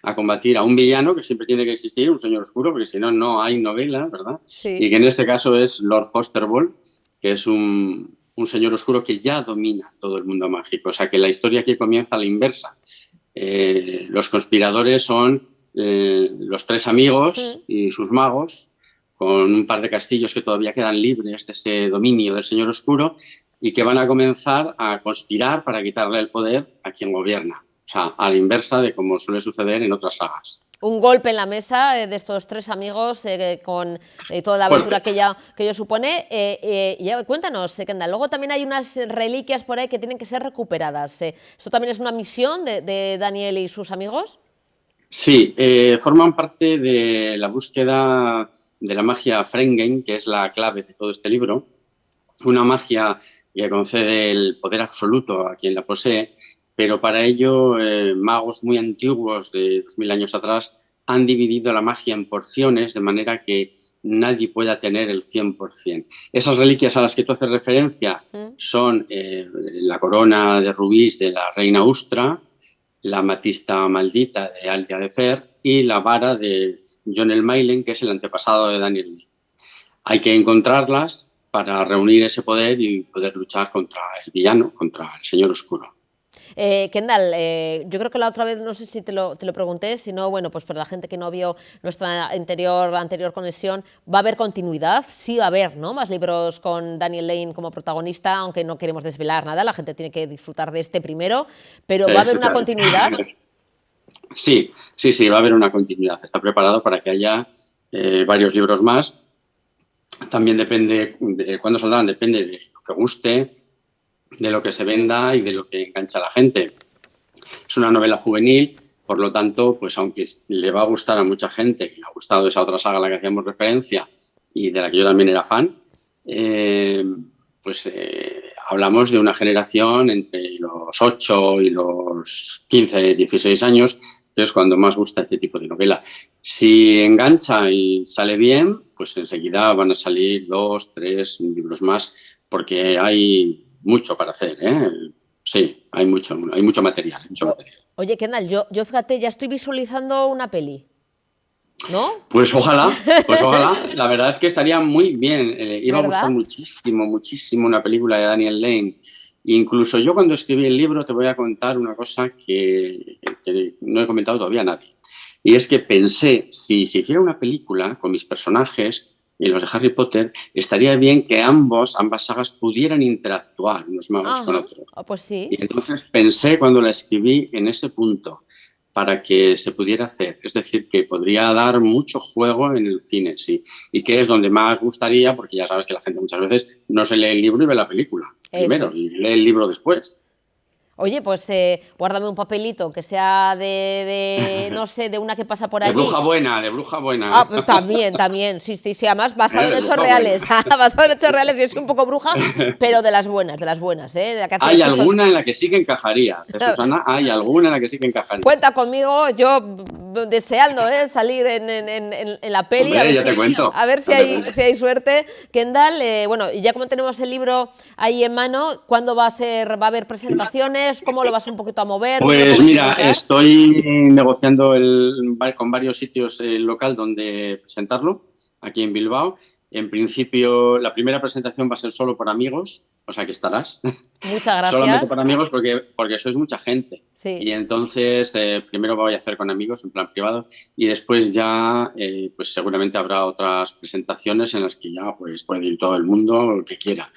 a combatir a un villano que siempre tiene que existir, un señor oscuro, porque si no, no hay novela, ¿verdad? Sí. Y que en este caso es Lord Hosterball, que es un señor oscuro que ya domina todo el mundo mágico. O sea que la historia aquí comienza a la inversa. Los conspiradores son los tres amigos y sus magos, con un par de castillos que todavía quedan libres de ese dominio del señor oscuro y que van a comenzar a conspirar para quitarle el poder a quien gobierna. O sea, a la inversa de como suele suceder en otras sagas. Un golpe en la mesa de estos tres amigos con toda la aventura que ello supone. Ya, cuéntanos, Kendall, luego también hay unas reliquias por ahí que tienen que ser recuperadas. ¿Esto también es una misión de Daniel y sus amigos? Sí, forman parte de la búsqueda de la magia Frengen, que es la clave de todo este libro. Una magia que concede el poder absoluto a quien la posee, pero para ello magos muy antiguos de 2000 años atrás han dividido la magia en porciones de manera que nadie pueda tener el 100%. Esas reliquias a las que tú haces referencia son la corona de rubíes de la reina Ustra, la amatista maldita de Alia de Fer y la vara de John el Maylen, que es el antepasado de Daniel Lee. Hay que encontrarlas para reunir ese poder y poder luchar contra el villano, contra el señor oscuro. Kendall, yo creo que la otra vez, no sé si te lo pregunté, si no, bueno, pues para la gente que no vio nuestra anterior conexión, ¿va a haber continuidad? Sí va a haber, ¿no?, más libros con Daniel Lane como protagonista, aunque no queremos desvelar nada, la gente tiene que disfrutar de este primero, pero ¿va a haber una continuidad? Sí, va a haber una continuidad. Está preparado para que haya varios libros más. También depende de cuándo saldrán, depende de lo que guste, de lo que se venda y de lo que engancha a la gente. Es una novela juvenil, por lo tanto, pues aunque le va a gustar a mucha gente, que le ha gustado esa otra saga a la que hacíamos referencia y de la que yo también era fan, hablamos de una generación entre los 8 y los 15, 16 años, que es cuando más gusta este tipo de novela. Si engancha y sale bien, pues enseguida van a salir 2, 3 libros más, porque hay mucho para hacer, ¿eh? Sí, hay mucho material, Oye, Kendall, yo fíjate, ya estoy visualizando una peli, ¿no? Pues ojalá, la verdad es que estaría muy bien, iba a gustar muchísimo una película de Daniel Lane. Incluso yo cuando escribí el libro te voy a contar una cosa que no he comentado todavía a nadie, y es que pensé, si se hiciera una película con mis personajes, y los de Harry Potter, estaría bien que ambas sagas pudieran interactuar unos magos con otros. Pues sí. Y entonces pensé cuando la escribí en ese punto, para que se pudiera hacer. Es decir, que podría dar mucho juego en el cine, sí. Y que es donde más gustaría, porque ya sabes que la gente muchas veces no se lee el libro y ve la película primero, y lee el libro después. Oye, pues guárdame un papelito que sea no sé, de una que pasa por allí. De bruja buena, de bruja buena. Ah, pues también, sí, además basado en hechos reales. Basado en hechos reales, yo soy un poco bruja, pero de las buenas, ¿eh? De la que hay alguna en la que sí que encajarías, Susana, hay alguna en la que sí que encajarías. Cuenta conmigo, yo deseando salir en la peli. Hombre, ya te cuento. A ver si hay suerte. Kendall, bueno, y ya como tenemos el libro ahí en mano, ¿cuándo va a haber presentaciones? ¿Cómo lo vas un poquito a mover? Pues mira, estoy negociando con varios sitios el local donde presentarlo, aquí en Bilbao. En principio, la primera presentación va a ser solo por amigos, o sea que estarás. Muchas gracias. Solamente por amigos porque sois mucha gente. Sí. Y entonces, primero voy a hacer con amigos en plan privado y después ya, pues seguramente habrá otras presentaciones en las que ya pues puede ir todo el mundo, el que quiera.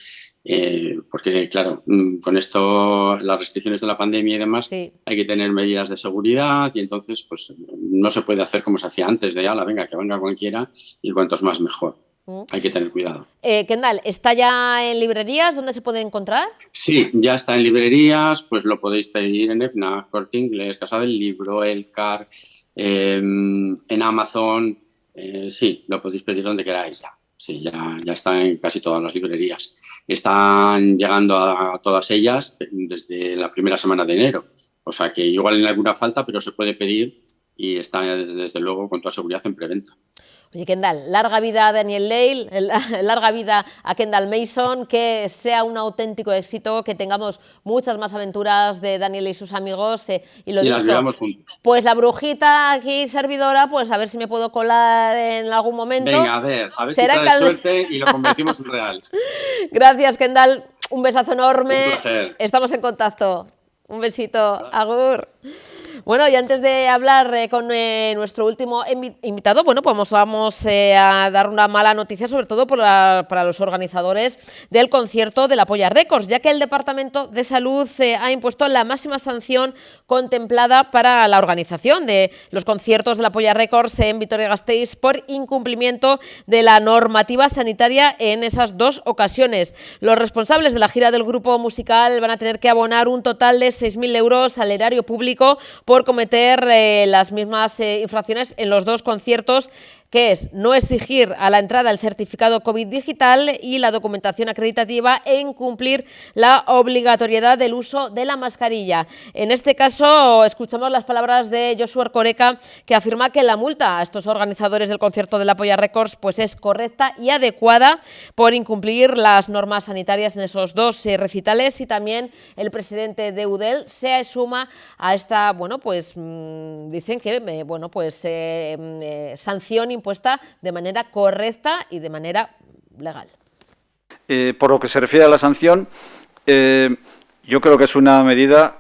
Porque, claro, con esto, las restricciones de la pandemia y demás, hay que tener medidas de seguridad y entonces pues no se puede hacer como se hacía antes, de venga, que venga cualquiera y cuantos más mejor. Hay que tener cuidado. Kendall, ¿está ya en librerías? ¿Dónde se puede encontrar? Sí, ya está en librerías, pues lo podéis pedir en FNAC, Corte Inglés, Casa del Libro, Elcar, en Amazon. Sí, lo podéis pedir donde queráis ya. Sí, ya está en casi todas las librerías. Están llegando a todas ellas desde la primera semana de enero. O sea que igual en alguna falta, pero se puede pedir y está desde luego con toda seguridad en preventa. Oye, Kendall, larga vida a Daniel Lale, larga vida a Kendall Mason, que sea un auténtico éxito, que tengamos muchas más aventuras de Daniel y sus amigos. Y lo dicho, las veamos juntos. Pues la brujita aquí servidora, pues a ver si me puedo colar en algún momento. Venga, a ver si traes suerte y lo convertimos en real. Gracias, Kendall. Un besazo enorme. Un placer. Estamos en contacto. Un besito. Agur. Bueno, y antes de hablar con nuestro último invitado, bueno, pues vamos a dar una mala noticia, sobre todo para los organizadores del concierto de la Polla Records, ya que el Departamento de Salud ha impuesto la máxima sanción contemplada para la organización de los conciertos de la Polla Records en Vitoria-Gasteiz por incumplimiento de la normativa sanitaria en esas dos ocasiones. Los responsables de la gira del grupo musical van a tener que abonar un total de 6.000 euros al erario público por cometer las mismas infracciones en los dos conciertos, que es no exigir a la entrada el certificado COVID digital y la documentación acreditativa e incumplir la obligatoriedad del uso de la mascarilla. En este caso, escuchamos las palabras de Josu Erkoreka, que afirma que la multa a estos organizadores del concierto de la Polla Records pues es correcta y adecuada por incumplir las normas sanitarias en esos dos recitales, y también el presidente de Eudel se suma a esta, bueno, pues dicen que, bueno, pues sanción impuesta de manera correcta y de manera legal. Por lo que se refiere a la sanción, yo creo que es una medida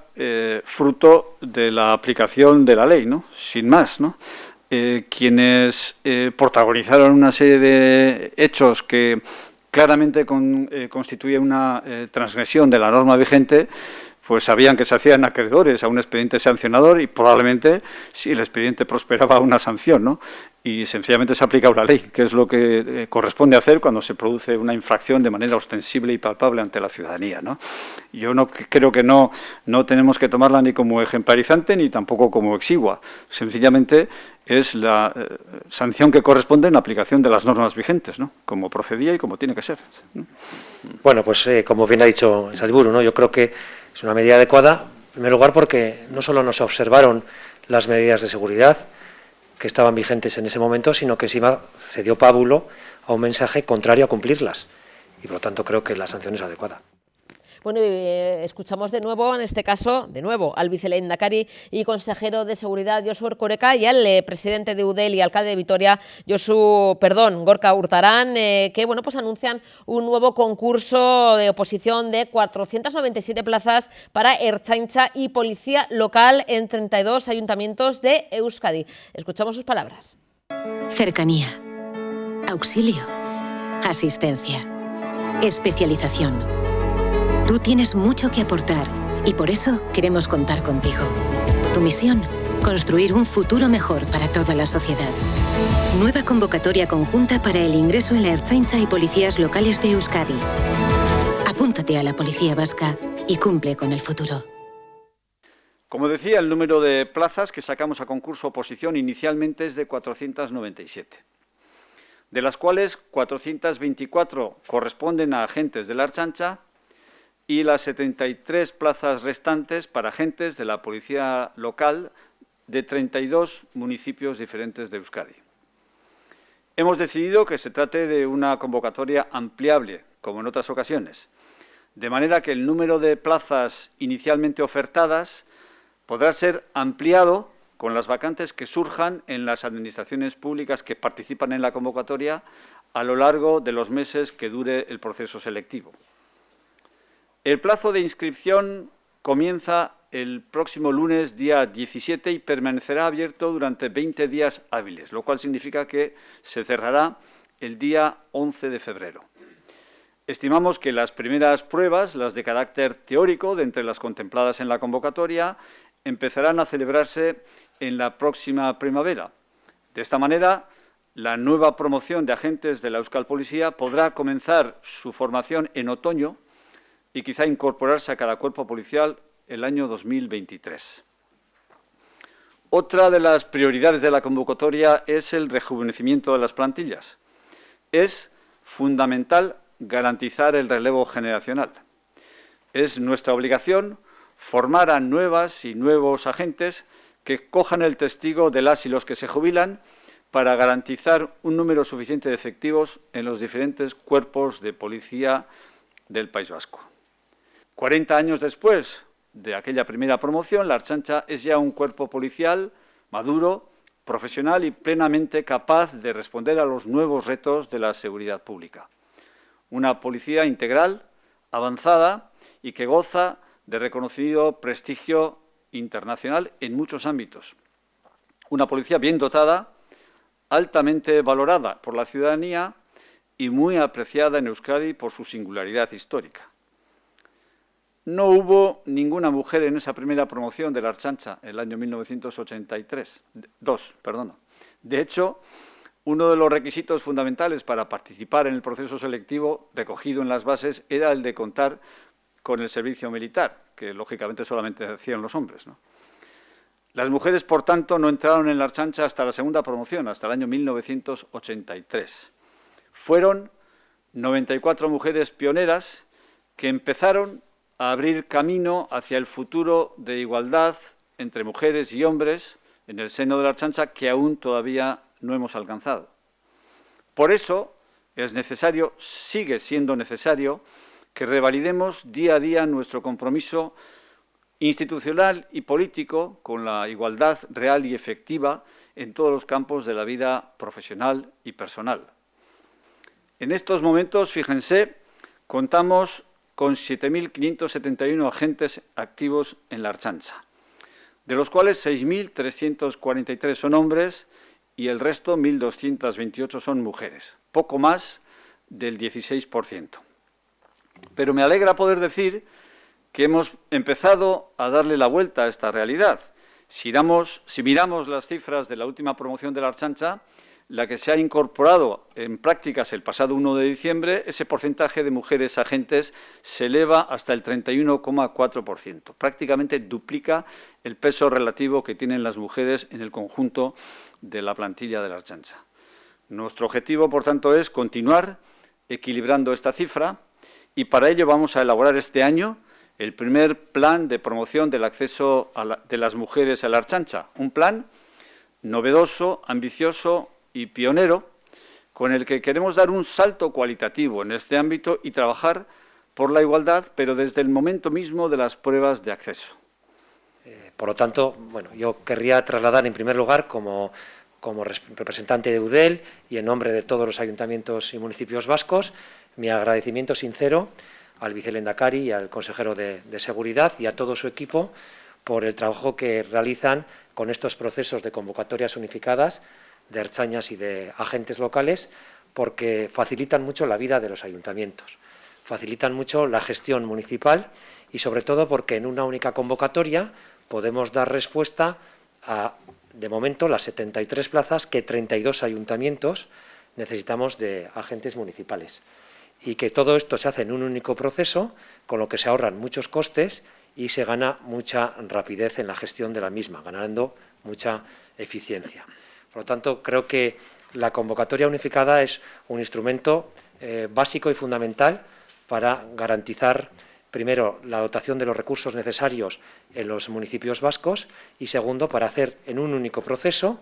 fruto de la aplicación de la ley, ¿no? Sin más, ¿no? Quienes protagonizaron una serie de hechos que claramente constituyen una transgresión de la norma vigente, pues sabían que se hacían acreedores a un expediente sancionador y probablemente, si el expediente prosperaba, una sanción, ¿no? Y sencillamente se ha aplicado la ley, que es lo que corresponde hacer cuando se produce una infracción de manera ostensible y palpable ante la ciudadanía, ¿no? Yo creo que no tenemos que tomarla ni como ejemplarizante ni tampoco como exigua. Sencillamente es la sanción que corresponde en la aplicación de las normas vigentes, ¿no? Como procedía y como tiene que ser, ¿no? Bueno, pues como bien ha dicho Saliburu, ¿no? Yo creo que es una medida adecuada, en primer lugar porque no solo no se observaron las medidas de seguridad que estaban vigentes en ese momento, sino que encima se dio pábulo a un mensaje contrario a cumplirlas. Y por lo tanto creo que la sanción es adecuada. Bueno, escuchamos de nuevo, en este caso, al vicelehendakari y consejero de Seguridad, Josu Erkoreka, y al presidente de Eudel y alcalde de Vitoria, Gorka Urtaran, que bueno, pues anuncian un nuevo concurso de oposición de 497 plazas para Ertzaintza y Policía Local en 32 ayuntamientos de Euskadi. Escuchamos sus palabras. Cercanía, auxilio, asistencia, especialización. Tú tienes mucho que aportar y por eso queremos contar contigo. Tu misión, construir un futuro mejor para toda la sociedad. Nueva convocatoria conjunta para el ingreso en la Ertzaintza y policías locales de Euskadi. Apúntate a la Policía Vasca y cumple con el futuro. Como decía, el número de plazas que sacamos a concurso oposición inicialmente es de 497, de las cuales 424 corresponden a agentes de la Ertzaintza y las 73 plazas restantes para agentes de la Policía Local de 32 municipios diferentes de Euskadi. Hemos decidido que se trate de una convocatoria ampliable, como en otras ocasiones, de manera que el número de plazas inicialmente ofertadas podrá ser ampliado con las vacantes que surjan en las administraciones públicas que participan en la convocatoria a lo largo de los meses que dure el proceso selectivo. El plazo de inscripción comienza el próximo lunes, día 17, y permanecerá abierto durante 20 días hábiles, lo cual significa que se cerrará el día 11 de febrero. Estimamos que las primeras pruebas, las de carácter teórico, de entre las contempladas en la convocatoria, empezarán a celebrarse en la próxima primavera. De esta manera, la nueva promoción de agentes de la Euskal Policía podrá comenzar su formación en otoño y quizá incorporarse a cada cuerpo policial el año 2023. Otra de las prioridades de la convocatoria es el rejuvenecimiento de las plantillas. Es fundamental garantizar el relevo generacional. Es nuestra obligación formar a nuevas y nuevos agentes que cojan el testigo de las y los que se jubilan para garantizar un número suficiente de efectivos en los diferentes cuerpos de policía del País Vasco. 40 años después de aquella primera promoción, la Ertzaintza es ya un cuerpo policial maduro, profesional y plenamente capaz de responder a los nuevos retos de la seguridad pública. Una policía integral, avanzada y que goza de reconocido prestigio internacional en muchos ámbitos. Una policía bien dotada, altamente valorada por la ciudadanía y muy apreciada en Euskadi por su singularidad histórica. No hubo ninguna mujer en esa primera promoción de la Ertzaintza, el año 1982. De hecho, uno de los requisitos fundamentales para participar en el proceso selectivo recogido en las bases era el de contar con el servicio militar, que lógicamente solamente hacían los hombres, ¿no? Las mujeres, por tanto, no entraron en la Ertzaintza hasta la segunda promoción, hasta el año 1983. Fueron 94 mujeres pioneras que empezaron a abrir camino hacia el futuro de igualdad entre mujeres y hombres en el seno de la Ertzaintza que aún todavía no hemos alcanzado. Por eso es necesario, sigue siendo necesario, que revalidemos día a día nuestro compromiso institucional y político con la igualdad real y efectiva en todos los campos de la vida profesional y personal. En estos momentos, fíjense, contamos con 7.571 agentes activos en la Ertzaintza, de los cuales 6.343 son hombres y el resto, 1.228, son mujeres, poco más del 16%. Pero me alegra poder decir que hemos empezado a darle la vuelta a esta realidad. Si miramos las cifras de la última promoción de la Ertzaintza, la que se ha incorporado en prácticas el pasado 1 de diciembre, ese porcentaje de mujeres agentes se eleva hasta el 31,4%. Prácticamente duplica el peso relativo que tienen las mujeres en el conjunto de la plantilla de la Ertzaintza. Nuestro objetivo, por tanto, es continuar equilibrando esta cifra y para ello vamos a elaborar este año el primer plan de promoción del acceso de las mujeres a la Ertzaintza, un plan novedoso, ambicioso y pionero, con el que queremos dar un salto cualitativo en este ámbito y trabajar por la igualdad, pero desde el momento mismo de las pruebas de acceso. Por lo tanto, bueno, yo querría trasladar en primer lugar como representante de Eudel y en nombre de todos los ayuntamientos y municipios vascos mi agradecimiento sincero al vicelehendakari y al consejero de Seguridad y a todo su equipo por el trabajo que realizan con estos procesos de convocatorias unificadas de ertzainas y de agentes locales porque facilitan mucho la vida de los ayuntamientos, facilitan mucho la gestión municipal y sobre todo porque en una única convocatoria podemos dar respuesta a, de momento, las 73 plazas que 32 ayuntamientos necesitamos de agentes municipales. Y que todo esto se hace en un único proceso, con lo que se ahorran muchos costes y se gana mucha rapidez en la gestión de la misma, ganando mucha eficiencia. Por lo tanto, creo que la convocatoria unificada es un instrumento básico y fundamental para garantizar, primero, la dotación de los recursos necesarios en los municipios vascos y, segundo, para hacer en un único proceso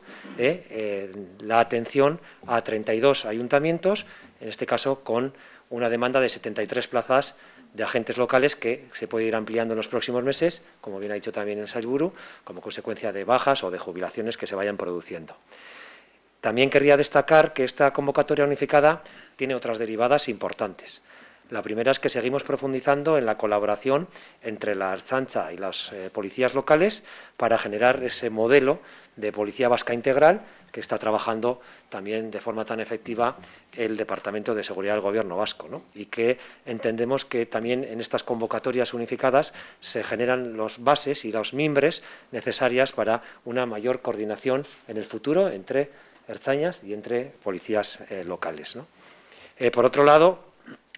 la atención a 32 ayuntamientos, en este caso con una demanda de 73 plazas de agentes locales que se puede ir ampliando en los próximos meses, como bien ha dicho también el Sailburu, como consecuencia de bajas o de jubilaciones que se vayan produciendo. También querría destacar que esta convocatoria unificada tiene otras derivadas importantes. La primera es que seguimos profundizando en la colaboración entre la Ertzaintza y las policías locales para generar ese modelo de policía vasca integral que está trabajando también de forma tan efectiva el Departamento de Seguridad del Gobierno vasco, ¿no? Y que entendemos que también en estas convocatorias unificadas se generan las bases y los mimbres necesarias para una mayor coordinación en el futuro entre ertzainas y entre policías locales, ¿no? Por otro lado,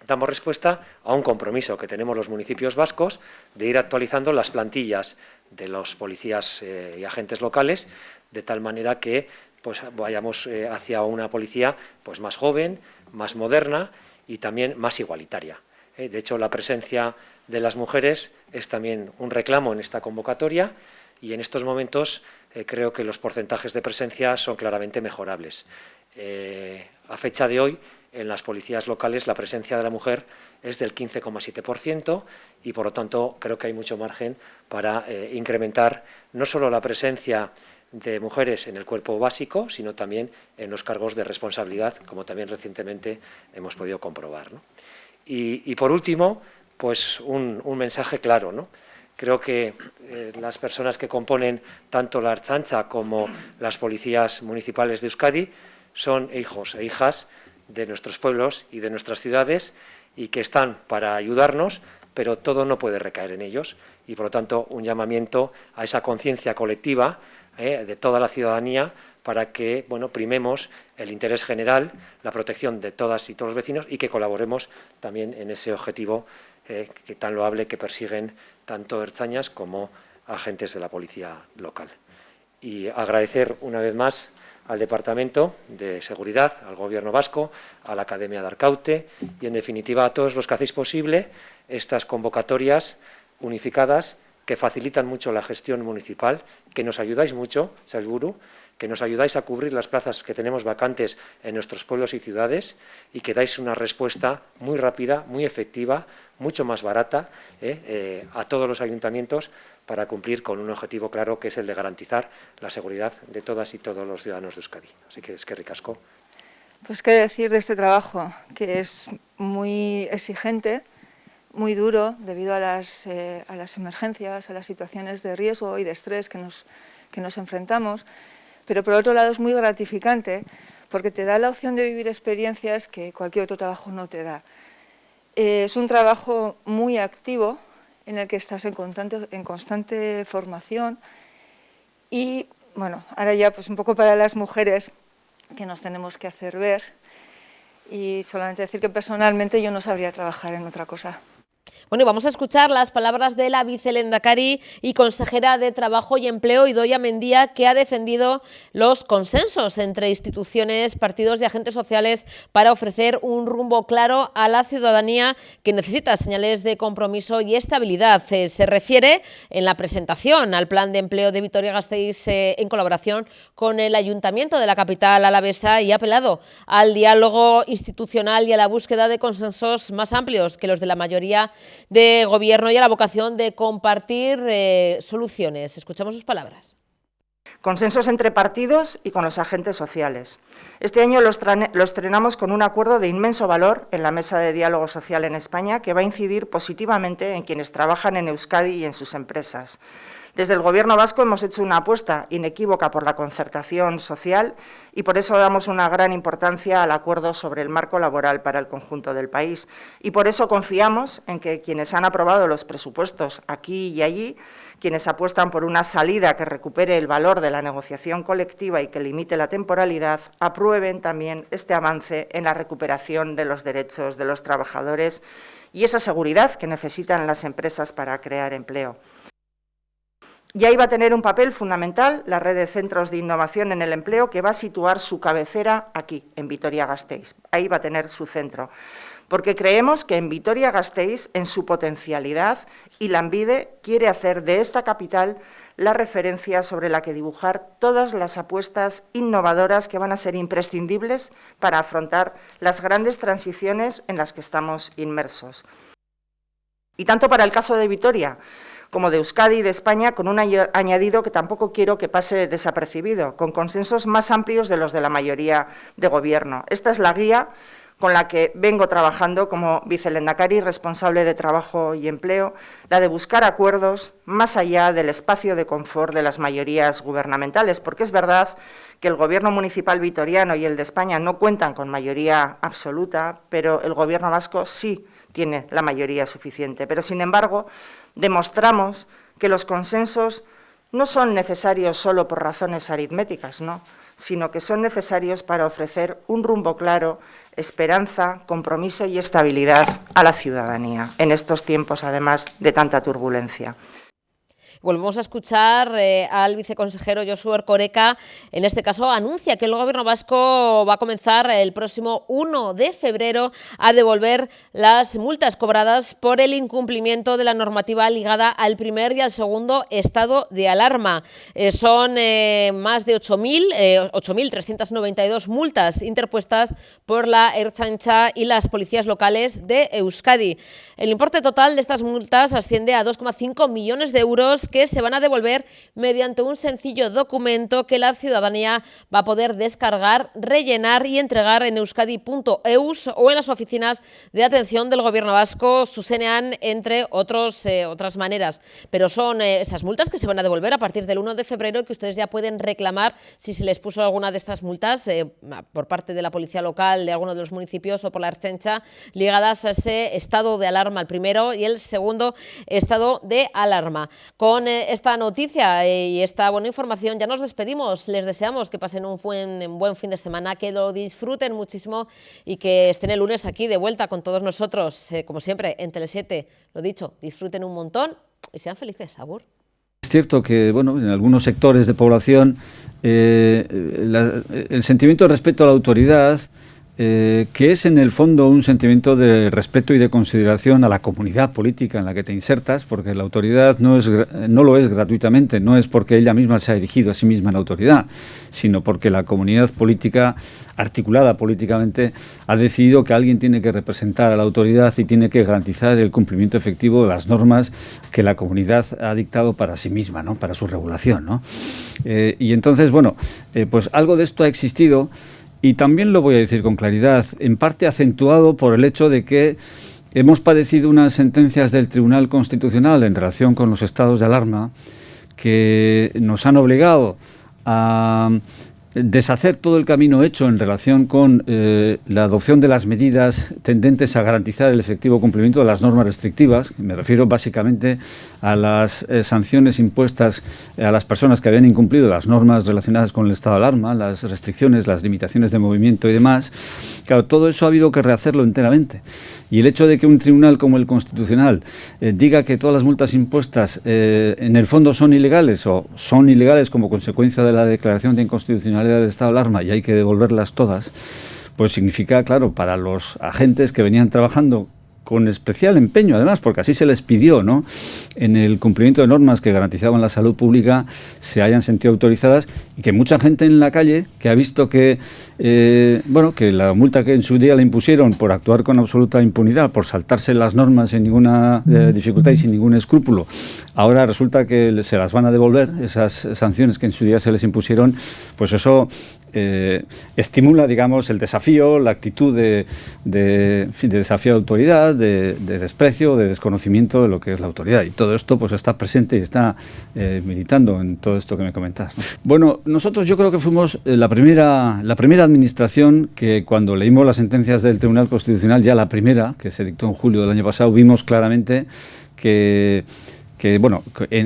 damos respuesta a un compromiso que tenemos los municipios vascos de ir actualizando las plantillas de los policías y agentes locales, de tal manera que pues, vayamos hacia una policía pues, más joven, más moderna y también más igualitaria. De hecho, la presencia de las mujeres es también un reclamo en esta convocatoria y en estos momentos creo que los porcentajes de presencia son claramente mejorables. A fecha de hoy, en las policías locales la presencia de la mujer es del 15,7% y, por lo tanto, creo que hay mucho margen para incrementar no solo la presencia de mujeres en el cuerpo básico, sino también en los cargos de responsabilidad, como también recientemente hemos podido comprobar, ¿no? Y por último, pues un mensaje claro, ¿no? Creo que las personas que componen tanto la Ertzaintza como las policías municipales de Euskadi son hijos e hijas de nuestros pueblos y de nuestras ciudades y que están para ayudarnos, pero todo no puede recaer en ellos y, por lo tanto, un llamamiento a esa conciencia colectiva de toda la ciudadanía para que primemos el interés general, la protección de todas y todos los vecinos y que colaboremos también en ese objetivo que tan loable que persiguen tanto ertzainas como agentes de la policía local. Y agradecer una vez más al Departamento de Seguridad, al Gobierno vasco, a la Academia de Arkaute y, en definitiva, a todos los que hacéis posible estas convocatorias unificadas que facilitan mucho la gestión municipal, que nos ayudáis mucho, Sailburu, que nos ayudáis a cubrir las plazas que tenemos vacantes en nuestros pueblos y ciudades y que dais una respuesta muy rápida, muy efectiva, mucho más barata a todos los ayuntamientos para cumplir con un objetivo claro que es el de garantizar la seguridad de todas y todos los ciudadanos de Euskadi. Así que eskerrik asko. Pues qué decir de este trabajo, que es muy exigente, muy duro debido a las emergencias, a las situaciones de riesgo y de estrés que nos enfrentamos, pero por otro lado es muy gratificante porque te da la opción de vivir experiencias que cualquier otro trabajo no te da. Es un trabajo muy activo en el que estás en constante formación y, bueno, ahora ya pues un poco para las mujeres que nos tenemos que hacer ver y solamente decir que personalmente yo no sabría trabajar en otra cosa. Bueno, y vamos a escuchar las palabras de la vicelendakari y consejera de Trabajo y Empleo, Idoia Mendia, que ha defendido los consensos entre instituciones, partidos y agentes sociales para ofrecer un rumbo claro a la ciudadanía que necesita señales de compromiso y estabilidad. Se refiere en la presentación al Plan de Empleo de Vitoria-Gasteiz en colaboración con el Ayuntamiento de la capital alavesa y ha apelado al diálogo institucional y a la búsqueda de consensos más amplios que los de la mayoría de gobierno y a la vocación de compartir soluciones. Escuchamos sus palabras. Consensos entre partidos y con los agentes sociales. Este año lo estrenamos con un acuerdo de inmenso valor en la Mesa de Diálogo Social en España, que va a incidir positivamente en quienes trabajan en Euskadi y en sus empresas. Desde el Gobierno vasco hemos hecho una apuesta inequívoca por la concertación social y por eso damos una gran importancia al acuerdo sobre el marco laboral para el conjunto del país. Y por eso confiamos en que quienes han aprobado los presupuestos aquí y allí, quienes apuestan por una salida que recupere el valor de la negociación colectiva y que limite la temporalidad, aprueben también este avance en la recuperación de los derechos de los trabajadores y esa seguridad que necesitan las empresas para crear empleo. Y ahí va a tener un papel fundamental la red de centros de innovación en el empleo, que va a situar su cabecera aquí, en Vitoria-Gasteiz. Ahí va a tener su centro, porque creemos que en Vitoria-Gasteiz, en su potencialidad, y Lanbide quiere hacer de esta capital la referencia sobre la que dibujar todas las apuestas innovadoras que van a ser imprescindibles para afrontar las grandes transiciones en las que estamos inmersos. Y tanto para el caso de Vitoria como de Euskadi y de España, con un añadido que tampoco quiero que pase desapercibido, con consensos más amplios de los de la mayoría de Gobierno. Esta es la guía con la que vengo trabajando como vicelehendakari responsable de Trabajo y Empleo, la de buscar acuerdos más allá del espacio de confort de las mayorías gubernamentales, porque es verdad que el Gobierno municipal vitoriano y el de España no cuentan con mayoría absoluta, pero el Gobierno vasco sí tiene la mayoría suficiente. Pero, sin embargo, demostramos que los consensos no son necesarios solo por razones aritméticas, ¿no?, sino que son necesarios para ofrecer un rumbo claro, esperanza, compromiso y estabilidad a la ciudadanía, en estos tiempos, además, de tanta turbulencia. Volvemos a escuchar al viceconsejero Josu Erkoreka. En este caso anuncia que el Gobierno vasco va a comenzar el próximo 1 de febrero a devolver las multas cobradas por el incumplimiento de la normativa ligada al primer y al segundo estado de alarma. Son más de 8.392 multas interpuestas por la Ertzaintza y las policías locales de Euskadi. El importe total de estas multas asciende a 2,5 millones de euros que se van a devolver mediante un sencillo documento que la ciudadanía va a poder descargar, rellenar y entregar en euskadi.eus o en las oficinas de atención del Gobierno vasco, Zuzenean, entre otras maneras. Pero son esas multas que se van a devolver a partir del 1 de febrero y que ustedes ya pueden reclamar si se les puso alguna de estas multas por parte de la policía local de alguno de los municipios o por la Ertzaintza ligadas a ese estado de alarma, el primero y el segundo estado de alarma. Con esta noticia y esta buena información ya nos despedimos. Les deseamos que pasen un buen fin de semana, que lo disfruten muchísimo y que estén el lunes aquí de vuelta con todos nosotros, como siempre, en Tele7. Lo dicho, disfruten un montón y sean felices. Agur. Es cierto que, bueno, en algunos sectores de población el sentimiento de respeto a la autoridad, que es en el fondo un sentimiento de respeto y de consideración a la comunidad política en la que te insertas, porque la autoridad no lo es gratuitamente, no es porque ella misma se ha erigido a sí misma en autoridad, sino porque la comunidad política, articulada políticamente, ha decidido que alguien tiene que representar a la autoridad y tiene que garantizar el cumplimiento efectivo de las normas que la comunidad ha dictado para sí misma, ¿no?, para su regulación, ¿no? Y entonces, bueno, pues algo de esto ha existido. Y también lo voy a decir con claridad, en parte acentuado por el hecho de que hemos padecido unas sentencias del Tribunal Constitucional en relación con los estados de alarma que nos han obligado a deshacer todo el camino hecho en relación con la adopción de las medidas tendentes a garantizar el efectivo cumplimiento de las normas restrictivas. Me refiero básicamente a las sanciones impuestas a las personas que habían incumplido las normas relacionadas con el estado de alarma, las restricciones, las limitaciones de movimiento y demás. Claro, todo eso ha habido que rehacerlo enteramente. Y el hecho de que un tribunal como el Constitucional diga que todas las multas impuestas en el fondo son ilegales o son ilegales como consecuencia de la declaración de inconstitucionalidad del estado de alarma y hay que devolverlas todas, pues significa, claro, para los agentes que venían trabajando con especial empeño, además, porque así se les pidió, ¿no?, en el cumplimiento de normas que garantizaban la salud pública, se hayan sentido autorizadas, y que mucha gente en la calle, que ha visto que, que la multa que en su día le impusieron por actuar con absoluta impunidad, por saltarse las normas sin ninguna dificultad y sin ningún escrúpulo, ahora resulta que se las van a devolver, esas sanciones que en su día se les impusieron, pues eso estimula, digamos, el desafío, la actitud de desafío de autoridad, de desprecio, de desconocimiento de lo que es la autoridad. Y todo esto pues está presente y está militando en todo esto que me comentas, ¿no? Bueno, nosotros yo creo que fuimos la primera administración que, cuando leímos las sentencias del Tribunal Constitucional, ya la primera, que se dictó en julio del año pasado, vimos claramente que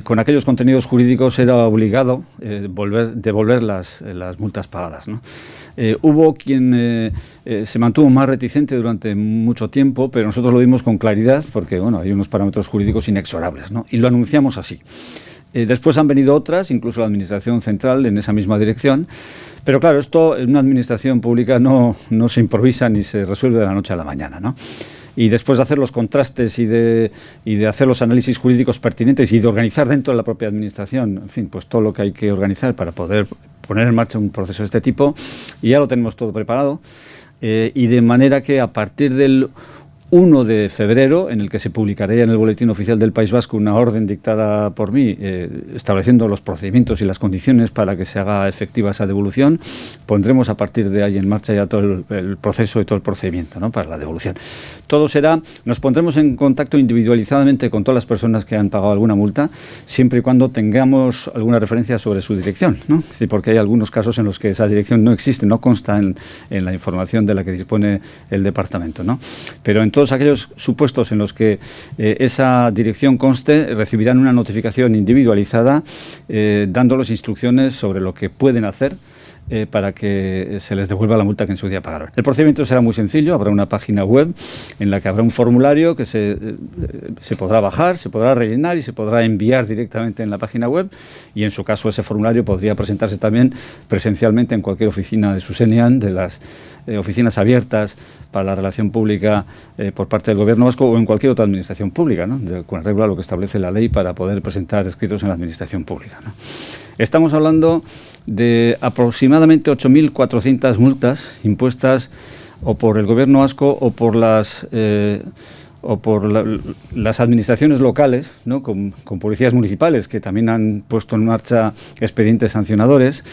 con aquellos contenidos jurídicos era obligado devolver las multas pagadas, ¿no? Hubo quien se mantuvo más reticente durante mucho tiempo, pero nosotros lo vimos con claridad porque hay unos parámetros jurídicos inexorables, ¿no? Y lo anunciamos así. Después han venido otras, incluso la Administración Central, en esa misma dirección. Pero claro, esto en una administración pública no se improvisa ni se resuelve de la noche a la mañana, ¿no? Y después de hacer los contrastes y de hacer los análisis jurídicos pertinentes y de organizar dentro de la propia administración, en fin, pues todo lo que hay que organizar para poder poner en marcha un proceso de este tipo, y ya lo tenemos todo preparado, y de manera que a partir del 1 de febrero, en el que se publicaría en el Boletín Oficial del País Vasco una orden dictada por mí, estableciendo los procedimientos y las condiciones para que se haga efectiva esa devolución, pondremos a partir de ahí en marcha ya todo el proceso y todo el procedimiento, ¿no?, para la devolución. Todo nos pondremos en contacto individualizadamente con todas las personas que han pagado alguna multa, siempre y cuando tengamos alguna referencia sobre su dirección, ¿no? Es decir, porque hay algunos casos en los que esa dirección no existe, no consta en la información de la que dispone el departamento, ¿no? Pero en todos aquellos supuestos en los que esa dirección conste, recibirán una notificación individualizada dándoles instrucciones sobre lo que pueden hacer para que se les devuelva la multa que en su día pagaron. El procedimiento será muy sencillo, habrá una página web en la que habrá un formulario que se podrá bajar, se podrá rellenar y se podrá enviar directamente en la página web, y en su caso ese formulario podría presentarse también presencialmente en cualquier oficina de Susenian, de las oficinas abiertas para la relación pública por parte del Gobierno vasco, o en cualquier otra administración pública, ¿no?, con arreglo a lo que establece la ley para poder presentar escritos en la administración pública, ¿no? Estamos hablando de aproximadamente 8.400 multas impuestas o por el Gobierno vasco o por las administraciones locales, ¿no?, con policías municipales que también han puesto en marcha expedientes sancionadores,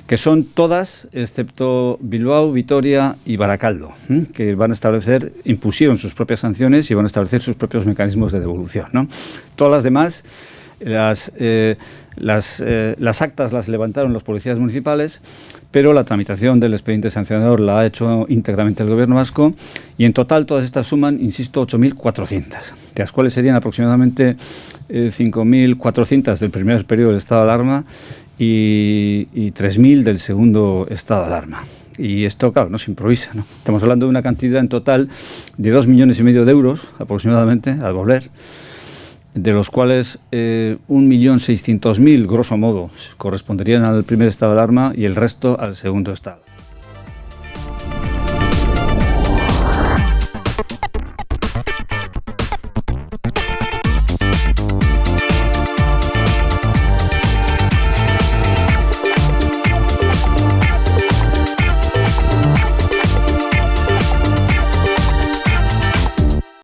que son todas, excepto Bilbao, Vitoria y Barakaldo, que impusieron sus propias sanciones y van a establecer sus propios mecanismos de devolución, ¿no? Todas las demás, las actas las levantaron los policías municipales, pero la tramitación del expediente sancionador la ha hecho íntegramente el Gobierno vasco, y en total todas estas suman, insisto, 8.400, de las cuales serían aproximadamente 5.400 del primer periodo del estado de alarma y 3.000 del segundo estado de alarma. Y esto, claro, no se improvisa, ¿no? Estamos hablando de una cantidad en total de 2,5 millones de euros aproximadamente al volver, de los cuales 1.600.000, grosso modo, corresponderían al primer estado de alarma y el resto al segundo estado.